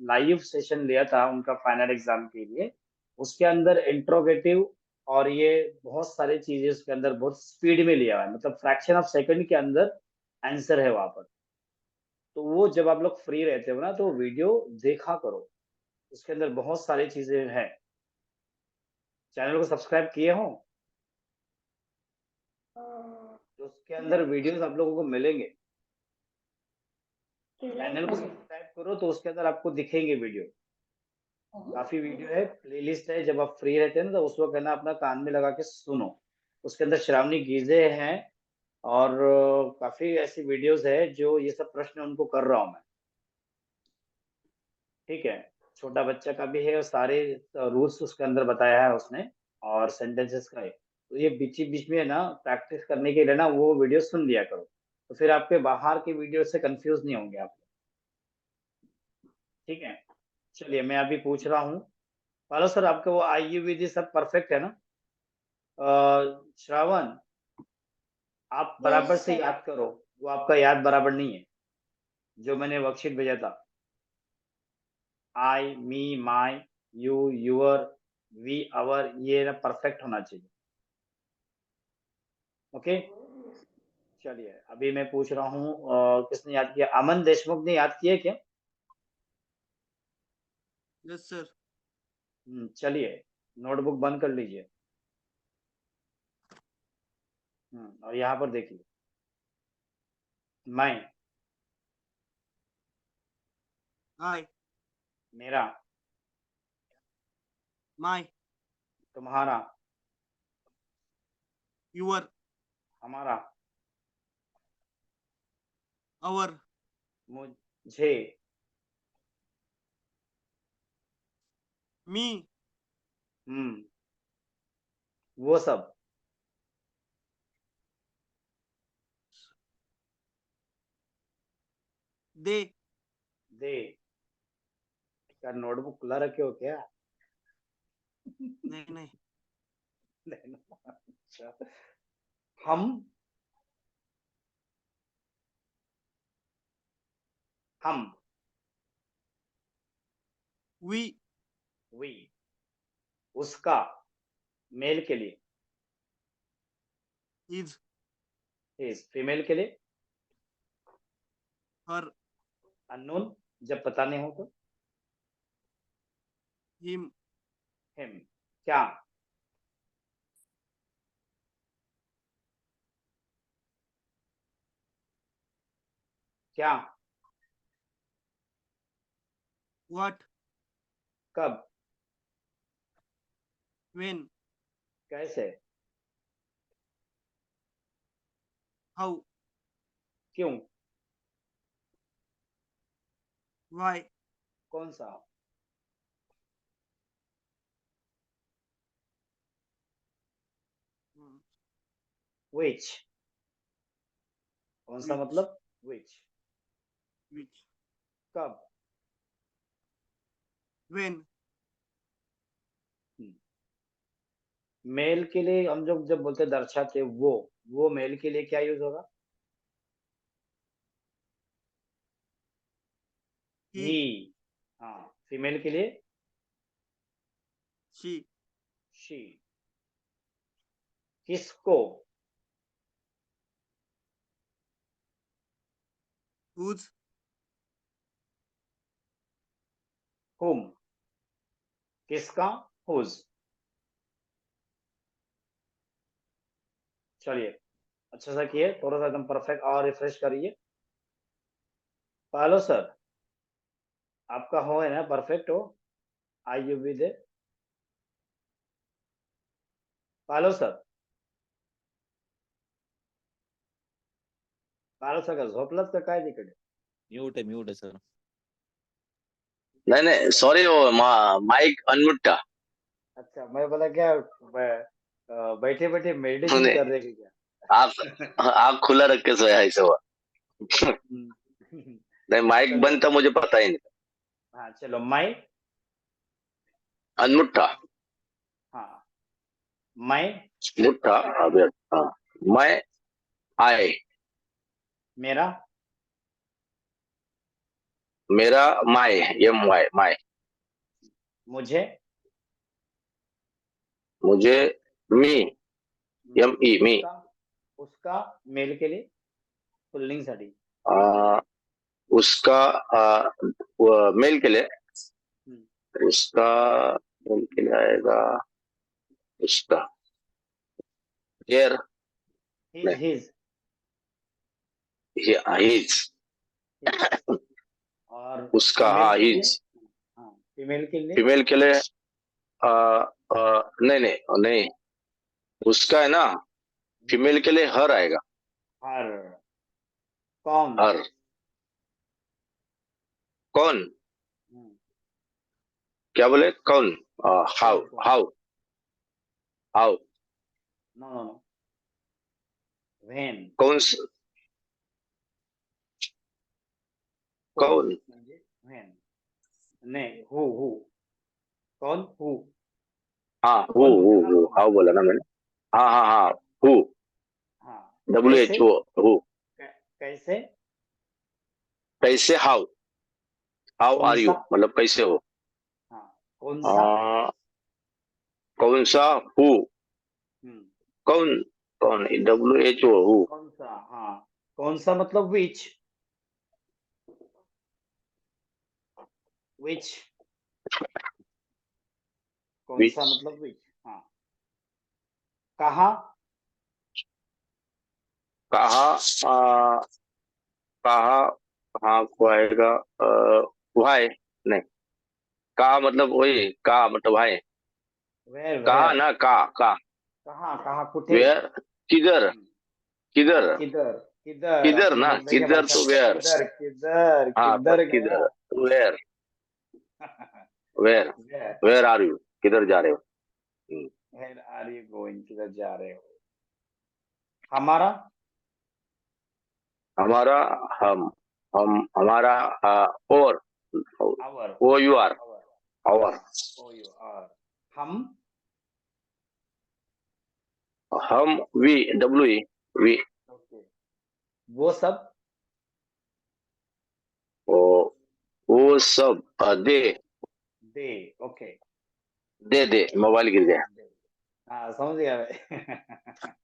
लाइव सेशन लिया था उनका फाइनल एग्जाम के लिए, उसके अंदर इंट्रोगेटिव और ये बहुत सारी चीजें उसके अंदर बहुत स्पीड में लिया हुआ है, मतलब फ्रैक्शन ऑफ सेकंड के अंदर आंसर है वहां पर। तो वो जब आप लोग फ्री रहते हो ना तो वीडियो देखा करो, उसके अंदर बहुत सारी चीजें हैं। चैनल को सब्सक्राइब किए हो तो उसके अंदर वीडियोस आप लोगों को मिलेंगे। चैनल को सब्सक्राइब करो तो उसके अंदर आपको दिखेंगे वीडियो, काफी वीडियो है, प्लेलिस्ट है। जब आप फ्री रहते हैं ना तो उस वक्त है ना अपना कान में लगा के सुनो, उसके अंदर श्रावणी गीजे हैं और काफी ऐसी वीडियोस है जो ये सब प्रश्न उनको कर रहा हूँ मैं। ठीक है, छोटा बच्चा का भी है और सारे रूल्स उसके अंदर बताया है उसने और सेंटेंसेस का है। तो ये बीच बीच में है ना प्रैक्टिस करने के लिए ना वो वीडियो सुन लिया करो, तो फिर आपके बाहर के वीडियो से कंफ्यूज नहीं होंगे आप। ठीक है, चलिए मैं अभी पूछ रहा हूँ। हेलो सर, आपका वो IUVD सब परफेक्ट है ना? श्रावण, आप बराबर से sir. याद करो, वो आपका याद बराबर नहीं है जो मैंने वर्कशीट भेजा था। आई, मी, माई, यू, यूअर, वी, आवर, ये ना परफेक्ट होना चाहिए। ओके, चलिए अभी मैं पूछ रहा हूँ, किसने याद किया? अमन देशमुख ने याद किया क्या? Yes sir. चलिए नोटबुक बंद कर लीजिए। और यहाँ पर देखिए, मैं, आई, मेरा, माई, तुम्हारा, यूअर, हमारा, आवर, मुझे, मी, वो सब, दे, दे। क्या नोटबुक खुला रखे हो क्या? नहीं नहीं, नहीं ना। अच्छा, हम, हम, वी, वी, उसका, मेल के लिए, इज, इज, फीमेल के लिए, हर, अननोन जब पता नहीं हो तो, हिम, हिम, क्या, क्या, व्हाट, कब, व्हेन, कैसे, हाउ, क्यों, व्हाई, कौन सा, which, कौन सा Which. मतलब which, which, कब, when, मेल के लिए हम लोग जब बोलते दर्शाते वो मेल के लिए क्या यूज होगा? he, ही। हाँ, फीमेल के लिए she, शी। किसको, whose, whom, किसका, whose। चलिए अच्छा सा किए, थोड़ा सा एकदम परफेक्ट और रिफ्रेश करिए। हेलो सर, आपका हो है ना परफेक्ट हो? IUVD। Hello sir, hello sir का झोपलत का काय तिकडे? म्यूट है सर। नहीं नहीं सॉरी, वो माइक अनम्यूट था। अच्छा, मैं बोला क्या बैठे बैठे मेडिटेशन नहीं कर रहे हैं क्या? आप खुला रख के सोया ऐसे हुआ। नहीं, माइक बंद था, मुझे पता ही नहीं। हाँ चलो, मैं। अनमुठा। हाँ, मैं। मुठा। अभी हाँ। मैं आए। मेरा। मेरा माए, एम वाई माए। मुझे। मुझे मी, एम ई मी। उसका। उसका मेल के लिए पुल्लिंग साठी। आ, उसका मेल के लिए। उसका मेल के लिए आएगा। उसका हेयर। His his his. और उसका फीमेल हाँ के लिए। हिज। हाँ, फीमेल के लिए। फीमेल के लिए नहीं नहीं नहीं। उसका है ना, फीमेल के लिए हर आएगा। हर। कौन। हर। कौन। क्या बोले, कौन। How how how. No no no. When. कौन कौन। म्हणजे व्हेन। नहीं, हु। कौन, हु। हाँ कौन पूछा ना, हु कौन। हाउ बोला ना मैंने। हाँ हाँ हाँ। हु। हाँ। कैसे। WHO who. कैसे। कैसे हाउ। हाउ कौन आर सा। यू, मतलब कैसे हो। हाँ, कौन सा। आ, कौन सा हु। हम्म, कौन। कौन WHO हु। कौन सा। हाँ, कौन सा मतलब विच। विच। कौन विच। सा मतलब विच। हाँ। कहाँ। कहा। कहा। कहाँ को आएगा। वाई। नहीं। कहा मतलब वही, कहा मतलब भाई। वेर कहा वेर। ना, का। कहाँ कहाँ कुठे। वेयर। किधर। हाँ, किधर। किधर। किधर किधर अपने ना, मुंबई के किधर भाषा तो में वेयर। किधर किधर हाँ किधर गया। किधर। Where. Where. Where. Where are you, किधर जा रहे हो। वेर आर यू गोइंग, किधर जा रहे हो। हमारा। हमारा। हम हमारा। और। Our. O U R. Our. Our. O U R. हम। हम वी, WE वी। ओके। वो सब। वो सब दे। दे। ओके। दे मोबाइल गिर गया। हाँ, समझ गया मैं।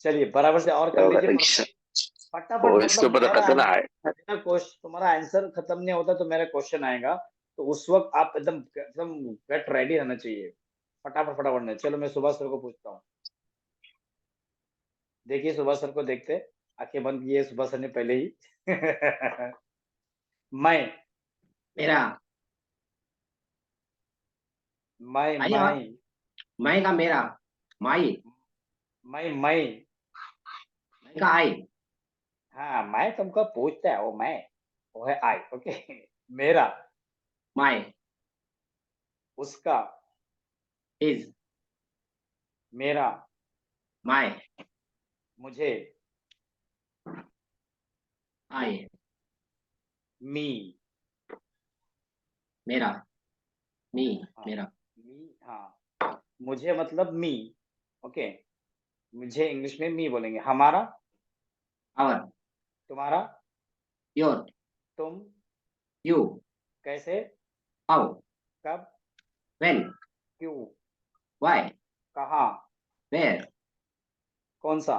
चलिए, बराबर से और कर लीजिए फटाफट। फटाफट, इसके मतलब ऊपर तो खतरनाक है। मेरा क्वेश्चन, तुम्हारा आंसर खत्म नहीं होता तो मेरा क्वेश्चन आएगा। तो उस वक्त आप एकदम एकदम गेट रेडी रहना चाहिए। फटाफट फटाफट नहीं। चलो, मैं सुभाष सर को पूछता हूँ। देखिए, सुभाष सर को देखते। आंखें बंद किए सुभाष सर ने पहले ही। मैं। मेरा। मैं आई और मैं मैं का मेरा। माई। मैं। मैं का आई। हाँ, मैं तुमको पूछता है, वो है आई। ओके। मेरा। माई। उसका। हिज। मेरा। माई। मुझे। आई। मी। मेरा। मी। हाँ, मेरा। मी। हाँ, मुझे मतलब मी। ओके। मुझे इंग्लिश में मी बोलेंगे। हमारा। आवर। तुम्हारा। योर। तुम। यू। कैसे। हाउ। कब। व्हेन। क्यों। व्हाई। कहाँ। वेयर। कौन सा।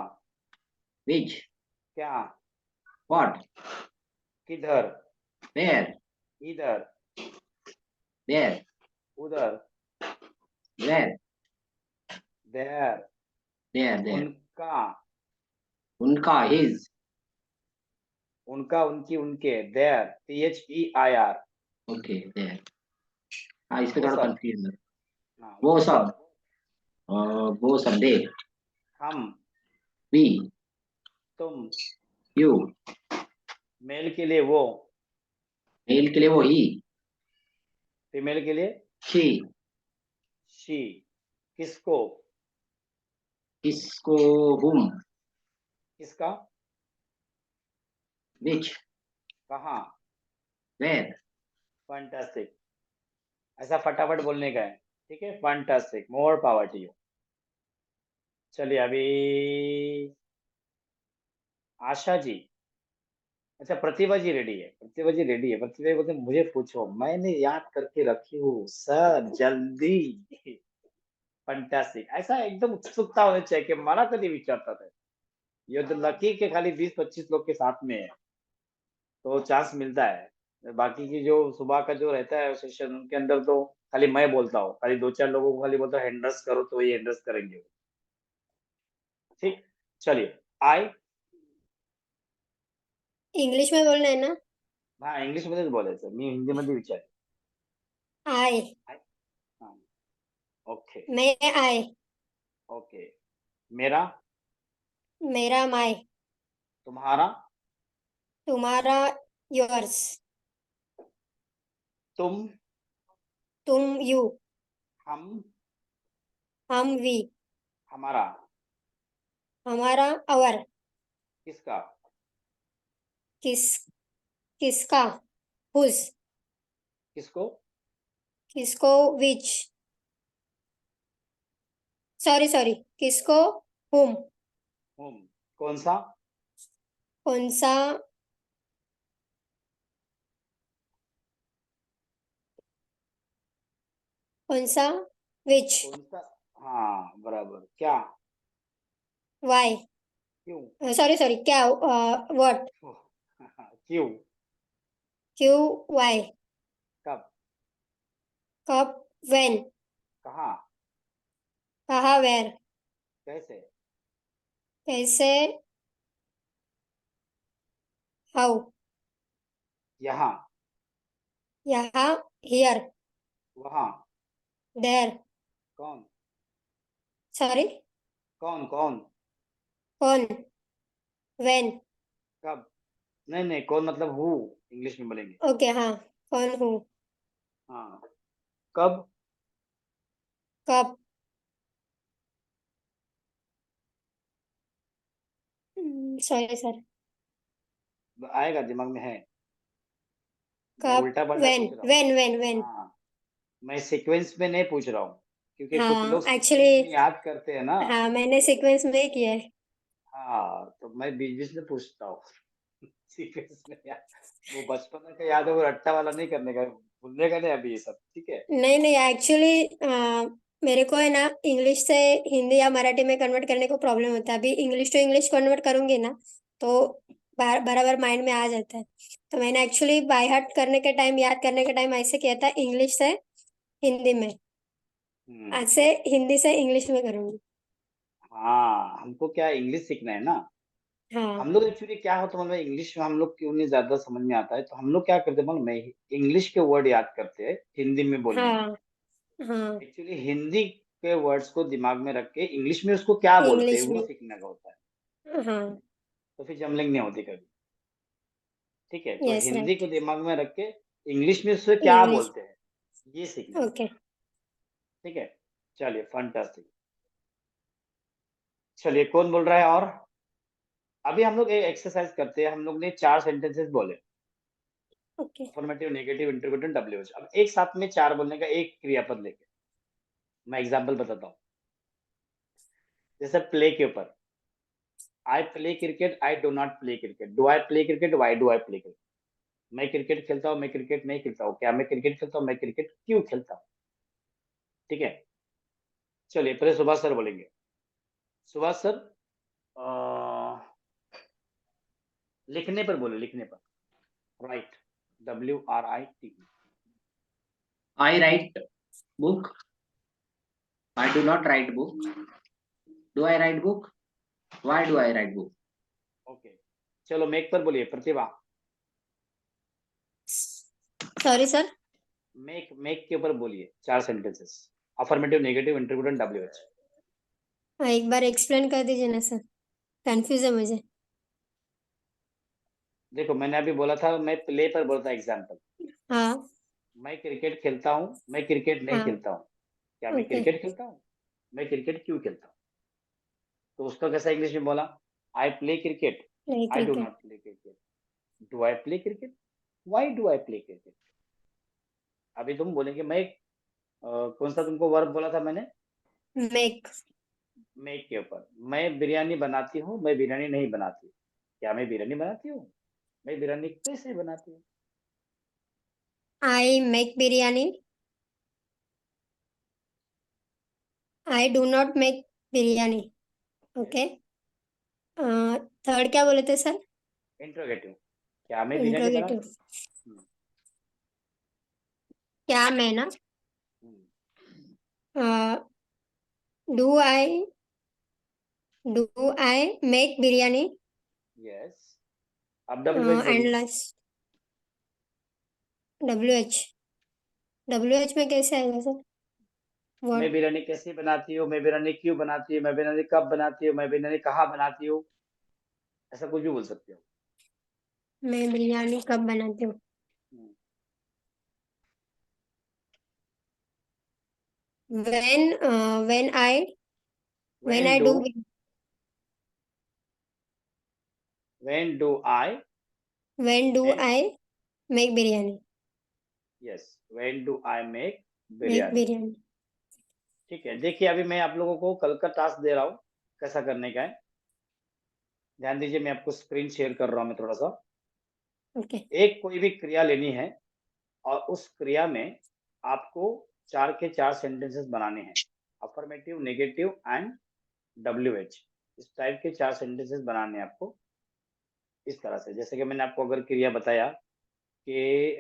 विच। क्या। व्हाट। किधर। वेयर। इधर। देयर। उधर। वेयर। देयर। देयर। उनका। उनका। हिज। उनका, उनकी, उनके। देयर। THEIR। Okay their. हाँ, इस पे वो थोड़ा सब। कंफ्यूजन है। हाँ, वो वो सब। सब। वो सब दे। हम। वी। तुम। यू। मेल के लिए वो। मेल के लिए वो ही। फीमेल के लिए शी। शी। किसको। किसको? whom? किसका? which? कहाँ? where? फैंटास्टिक, ऐसा फटाफट बोलने का है, ठीक है। Fantastic, more power to you. चलिए अभी आशा जी, अच्छा प्रतिभा जी रेडी है, प्रतिभा जी रेडी है। प्रतिभा जी बोलते मुझे पूछो, मैंने याद करके रखी हूँ सर, जल्दी। फंटास्टिक, ऐसा एकदम उत्सुकता होनी चाहिए कि मला कधी विचारतात है। ये तो लकी के खाली 20-25 लोग के साथ में है, तो चांस मिलता है। बाकी की जो सुबह का जो रहता है सेशन, उनके अंदर तो खाली मैं बोलता हूँ, खाली 2-4 लोगों को खाली बोलता हूँ हैंडल्स करो, तो ये हैंडल्स करेंगे। ठीक, चलिए आई। इंग्लिश में बोलना है ना? हाँ इंग्लिश मध्येच बोलायचं, मी हिंदीमध्ये विचार। आय, हाँ, ओके मैं आय, ओके। मेरा, मेरा माय, तुम्हारा, तुम्हारा योर्स, तुम, तुम यू, हम, हम वी, हमारा, हमारा अवर, किसका, किस किसका, हुज, किसको, किसको विच, सॉरी किसको हुम, हुम, कौन सा, कौन सा, कौन सा, विच, कौन सा, हाँ बराबर। क्या, वाई, क्यों, सॉरी क्या, व्हाट, क्यों, क्यू वाई, कब, कब, व्हेन, कहाँ, कहाँ, वेयर, कैसे, कैसे, हाउ, यहाँ, यहाँ, हियर, वहाँ, देयर, कौन, सॉरी, कौन कौन, कौन, व्हेन, कब, नहीं नहीं, कौन मतलब हु, इंग्लिश में बोलेंगे। ओके हाँ, कौन हूँ, हाँ, कब, कब, सॉरी सर, आएगा दिमाग में है। मैं कब, उल्टा पलटा व्हेन, पूछ रहा हूँ। व्हेन, हाँ, मैं सीक्वेंस में नहीं पूछ रहा हूँ, क्योंकि कुछ हाँ लोग सीक्वेंस एक्चुअली, में याद करते हैं ना। हाँ मैंने सीक्वेंस में ही किया है। हाँ, तो मैं बीच बीच में पूछता हूँ। सीक्वेंस में याद, वो बचपन का याद है, वो रट्टा वाला नहीं करने का, भूलने का नहीं अभी ये सब, ठीक है। नहीं एक्चुअली मेरे को है ना इंग्लिश से हिंदी या मराठी में कन्वर्ट करने को प्रॉब्लम होता है। अभी इंग्लिश टू इंग्लिश कन्वर्ट करूंगी ना तो बराबर माइंड में आ जाता है। तो मैंने एक्चुअली बाय हार्ट करने के टाइम, याद करने के टाइम ऐसे किया था, इंग्लिश से हिंदी में, आज से हिंदी से इंग्लिश में करूंगी। हाँ, हमको क्या इंग्लिश सीखना है ना। हाँ हम लोग एक्चुअली क्या होता है, मतलब इंग्लिश में हम लोग क्यों नहीं ज्यादा समझ में आता है, तो हम लोग क्या करते हैं मालूम है, इंग्लिश के वर्ड याद करते हैं हिंदी में बोलने के। हाँ हाँ, एक्चुअली हिंदी के वर्ड्स को दिमाग में रख के इंग्लिश में उसको क्या बोलते हैं इंग्लिश वो में, सीखने का होता है। हाँ तो फिर जमलिंग नहीं होती कभी, ठीक है। तो यस हिंदी को राइट, दिमाग में रख के इंग्लिश में उससे क्या इंग्लिश, बोलते हैं ये सीखना है, ओके। ठीक है। चलिए फंटास्टिक। चलिए कौन बोल रहा है और? अभी हम लोग एक एक्सरसाइज करते हैं। हम लोग ने 4 सेंटेंसेस बोले, okay affirmative, negative, interrogative, WH. अब एक साथ में 4 बोलने का, एक क्रियापद लेके मैं एग्जांपल बताता हूँ। जैसे प्ले के ऊपर, I play cricket, I do not play cricket, do I play cricket, why do I play cricket. मैं क्रिकेट खेलता हूँ, मैं क्रिकेट नहीं खेलता हूँ, क्या मैं क्रिकेट खेलता हूँ, मैं क्रिकेट क्यों खेलता हूँ, ठीक है। चलिए पहले सुभाष सर बोलेंगे। सुभाष सर, लिखने पर बोले, लिखने पर। Right, WRIT। I write book. I do not write book. Do I write book? Why do I write book? Okay, चलो मेक पर बोलिए प्रतिभा। सॉरी सर, मेक के ऊपर बोलिए 4 sentences, affirmative, negative, interview, WH। एक बार एक्सप्लेन कर दीजिए ना सर, कंफ्यूज है मुझे। देखो मैंने अभी बोला था, मैं प्ले पर बोला था एग्जाम्पल। हाँ मैं क्रिकेट खेलता हूँ, मैं क्रिकेट नहीं हाँ, खेलता हूँ, क्या मैं ओके क्रिकेट खेलता हूँ, मैं क्रिकेट क्यों खेलता हूँ। तो उसका कैसा इंग्लिश में बोला? I play cricket, Play I do cricket. Not play cricket. Do I play cricket? Why do I play cricket? अभी तुम बोलेंगे मैं कौन सा तुमको वर्ब बोला था मैंने? Make. मेक के ऊपर. मैं बिरयानी बनाती हूँ, मैं बिरयानी नहीं बनाती. क्या मैं बिरयानी बनाती हूँ? मैं बिरयानी कैसे बनाती हूँ? I make biryani. I do not make biryani. Okay. Third क्या बोले थे सर? इंट्रोगेटिव. क्या मैं बिरयानी बनाती इंट्रोगेटिव. हूँ? क्या मैं ना? Do I make biryani? Yes. अब WH एंड बोलिए. लास्ट WH में कैसे आएगा सर? मैं व्हाट? बिरयानी कैसे बनाती हूँ, मैं बिरयानी क्यों बनाती हूँ, मैं बिरयानी कब बनाती हूँ, मैं बिरयानी कहाँ बनाती हूँ, ऐसा कुछ भी बोल सकते हो. मैं बिरयानी कब बनाती हूँ? when I When do do I when do make? I make biryani? Yes. When do I make Make biryani? biryani. ठीक है. देखिए अभी मैं आप लोगों को कल का टास्क दे रहा हूँ, कैसा करने का है. ध्यान दीजिए, मैं आपको स्क्रीन शेयर कर रहा हूँ मैं थोड़ा सा. ओके. एक कोई भी क्रिया लेनी है और उस क्रिया में आपको 4 के 4 सेंटेंसेस बनाने हैं. Affirmative, negative and WH. इस टाइप के 4 सेंटेंसेस बनाने हैं आपको. इस तरह से, जैसे कि मैंने आपको अगर क्रिया बताया कि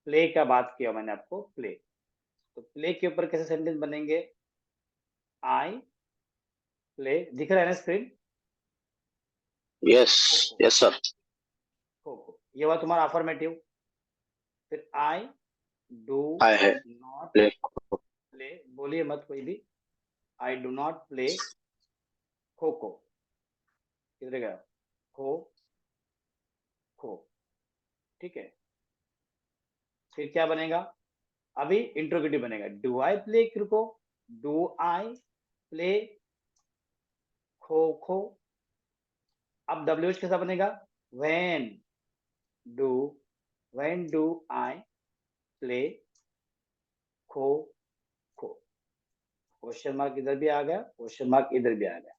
प्ले का बात किया मैंने आपको, प्ले. तो प्ले के ऊपर कैसे सेंटेंस बनेंगे? I play. दिख रहा है ना स्क्रीन? Yes yes sir. खो. ये हुआ तुम्हारा अफर्मेटिव. फिर आई डू आई है नॉट प्ले. प्ले. बोलिए मत कोई भी. आई do not play kho kho. किधर गया? खो खो. ठीक है. फिर क्या बनेगा? अभी इंट्रोगेटिव बनेगा. Do I play crico? Do I play kho kho? अब WH कैसा बनेगा? When do I play kho kho. Question mark इधर भी आ गया, क्वेश्चन मार्क इधर भी आ गया.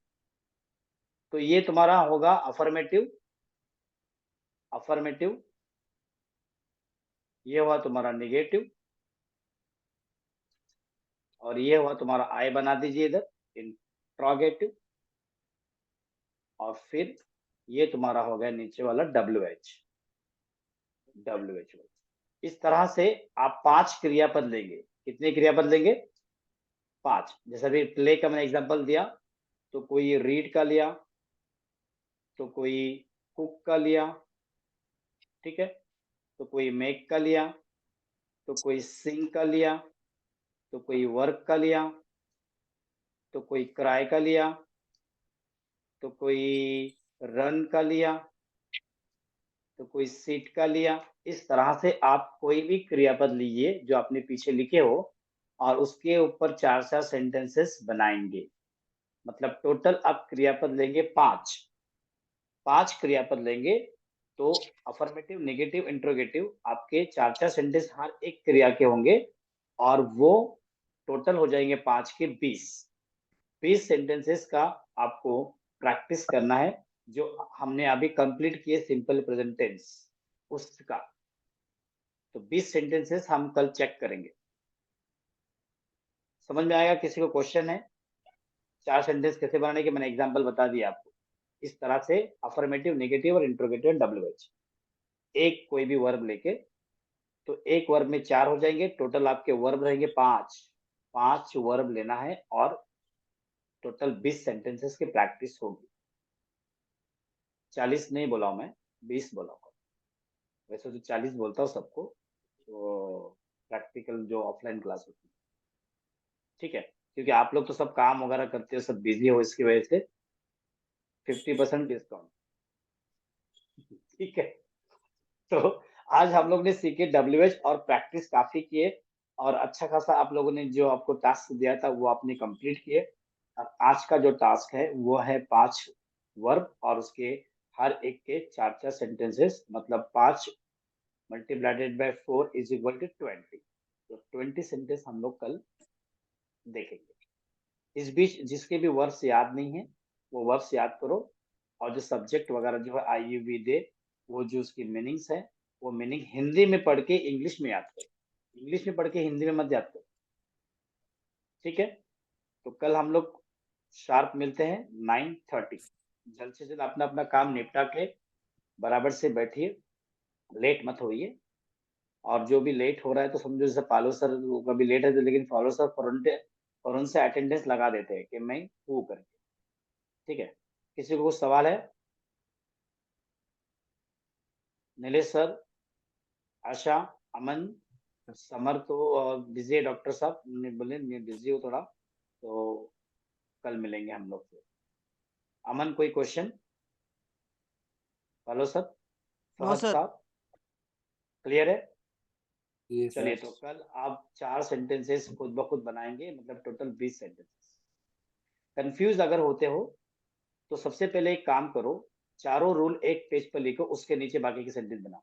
तो ये तुम्हारा होगा अफर्मेटिव. ये हुआ तुम्हारा नेगेटिव. और ये हुआ तुम्हारा आई बना दीजिए इधर, इंट्रोगेटिव. और फिर ये तुम्हारा हो गया नीचे वाला WH. इस तरह से आप 5 क्रियापद लेंगे. कितने क्रियापद लेंगे? 5. जैसे अभी प्ले का मैंने एग्जांपल दिया, तो कोई रीड का लिया, तो कोई कुक का लिया. ठीक है. तो कोई मेक का लिया, तो कोई सिंग का लिया, तो कोई वर्क का लिया, तो कोई क्राई का लिया, तो कोई रन का लिया, तो कोई सीट का लिया. इस तरह से आप कोई भी क्रियापद लीजिए जो आपने पीछे लिखे हो और उसके ऊपर 4-4 सेंटेंसेस बनाएंगे. मतलब टोटल आप क्रियापद लेंगे 5 क्रियापद लेंगे. तो अफर्मेटिव, नेगेटिव, इंट्रोगेटिव आपके 4-4 सेंटेंस हर एक क्रिया के होंगे और वो टोटल हो जाएंगे 5 के 20 सेंटेंसेस का आपको प्रैक्टिस करना है, जो हमने अभी कंप्लीट किए सिंपल प्रेजेंट टेंस उसका. तो 20 सेंटेंसेस हम कल चेक करेंगे. समझ में आएगा? किसी को क्वेश्चन है? 4 सेंटेंस कैसे बनाने के मैंने एग्जांपल बता दिया आपको. इस तरह से अफर्मेटिव, नेगेटिव और इंट्रोगेटिव एंड WH. एक कोई भी वर्ब लेके, तो एक वर्ब में 4 हो जाएंगे. टोटल आपके वर्ब रहेंगे 5 वर्ब लेना है और टोटल 20 सेंटेंसेस की प्रैक्टिस होगी. 40 नहीं बोला हूं मैं, 20 बोला हूं. वैसे तो 40 बोलता हूँ सबको, तो प्रैक्टिकल जो ऑफलाइन क्लास होती है. ठीक है. क्योंकि आप लोग तो सब काम वगैरह करते हो, सब बिजी हो, इसकी वजह से 50% डिस्काउंट. ठीक है. तो आज हम लोग ने सीखे WH और प्रैक्टिस काफी किए और अच्छा खासा आप लोगों ने जो आपको टास्क दिया था वो आपने कंप्लीट किए. अब आज का जो टास्क है वो है 5 वर्ब और उसके हर एक के 4-4 सेंटेंसेस, मतलब 5 multiplied by 4 is equal to 20। तो 20 सेंटेंस हम लोग कल देखेंगे। इस बीच जिसके भी वर्ड्स याद नहीं है वो वर्ड्स याद करो, और जो सब्जेक्ट वगैरह जो है आई यू वी दे, वो जो उसकी मीनिंग्स है वो मीनिंग हिंदी में पढ़ के इंग्लिश में याद करो, इंग्लिश में पढ़ के हिंदी में मत याद करो, ठीक है। तो कल हम लोग शार्प मिलते हैं 9:30। जल्द से जल्द अपना अपना काम निपटा के बराबर से बैठिए, लेट मत होइए। और जो भी लेट हो रहा है तो समझो जैसे पालो सर कभी लेट है तो, लेकिन फॉलो सर फौरन से अटेंडेंस लगा देते हैं कि मैं हूँ करके, ठीक है। किसी को कुछ सवाल है? नीलेश सर, आशा, अमन, समर तो बिजी है, डॉक्टर साहब ने बोले मैं बिजी हूँ थोड़ा, तो कल मिलेंगे हम लोग से। अमन कोई question? Hello sir, no Fahad sir. साहब क्लियर है? ये चलिए, सर तो कल आप 4 सेंटेंसेस खुद ब खुद बनाएंगे, मतलब टोटल 20 सेंटेंसेस। कंफ्यूज अगर होते हो तो सबसे पहले एक काम करो, चारों रूल एक पेज पर लिखो, उसके नीचे बाकी के सेंटेंस बनाओ।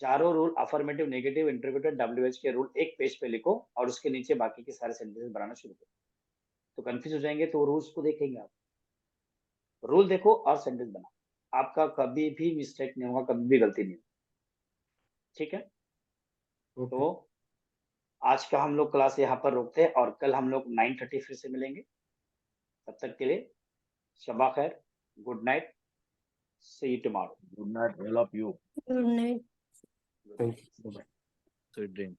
चारों rule affirmative, negative, interrogative, WH के रूल एक पेज पे लिखो और उसके नीचे बाकी के सारे सेंटेंस बनाना शुरू करो। तो कंफ्यूज हो जाएंगे तो रूल्स को देखेंगे आप, रूल देखो और सेंटेंस बनाओ, आपका कभी भी मिस्टेक नहीं होगा, कभी भी गलती नहीं होगी, ठीक है। तो आज का हम लोग क्लास यहाँ पर रोकते हैं और कल हम लोग 9:30 फिर से मिलेंगे। तब तक के लिए शबा खैर, good night, see you tomorrow. Good night all of you. Good night. Thank you. Sweet dream.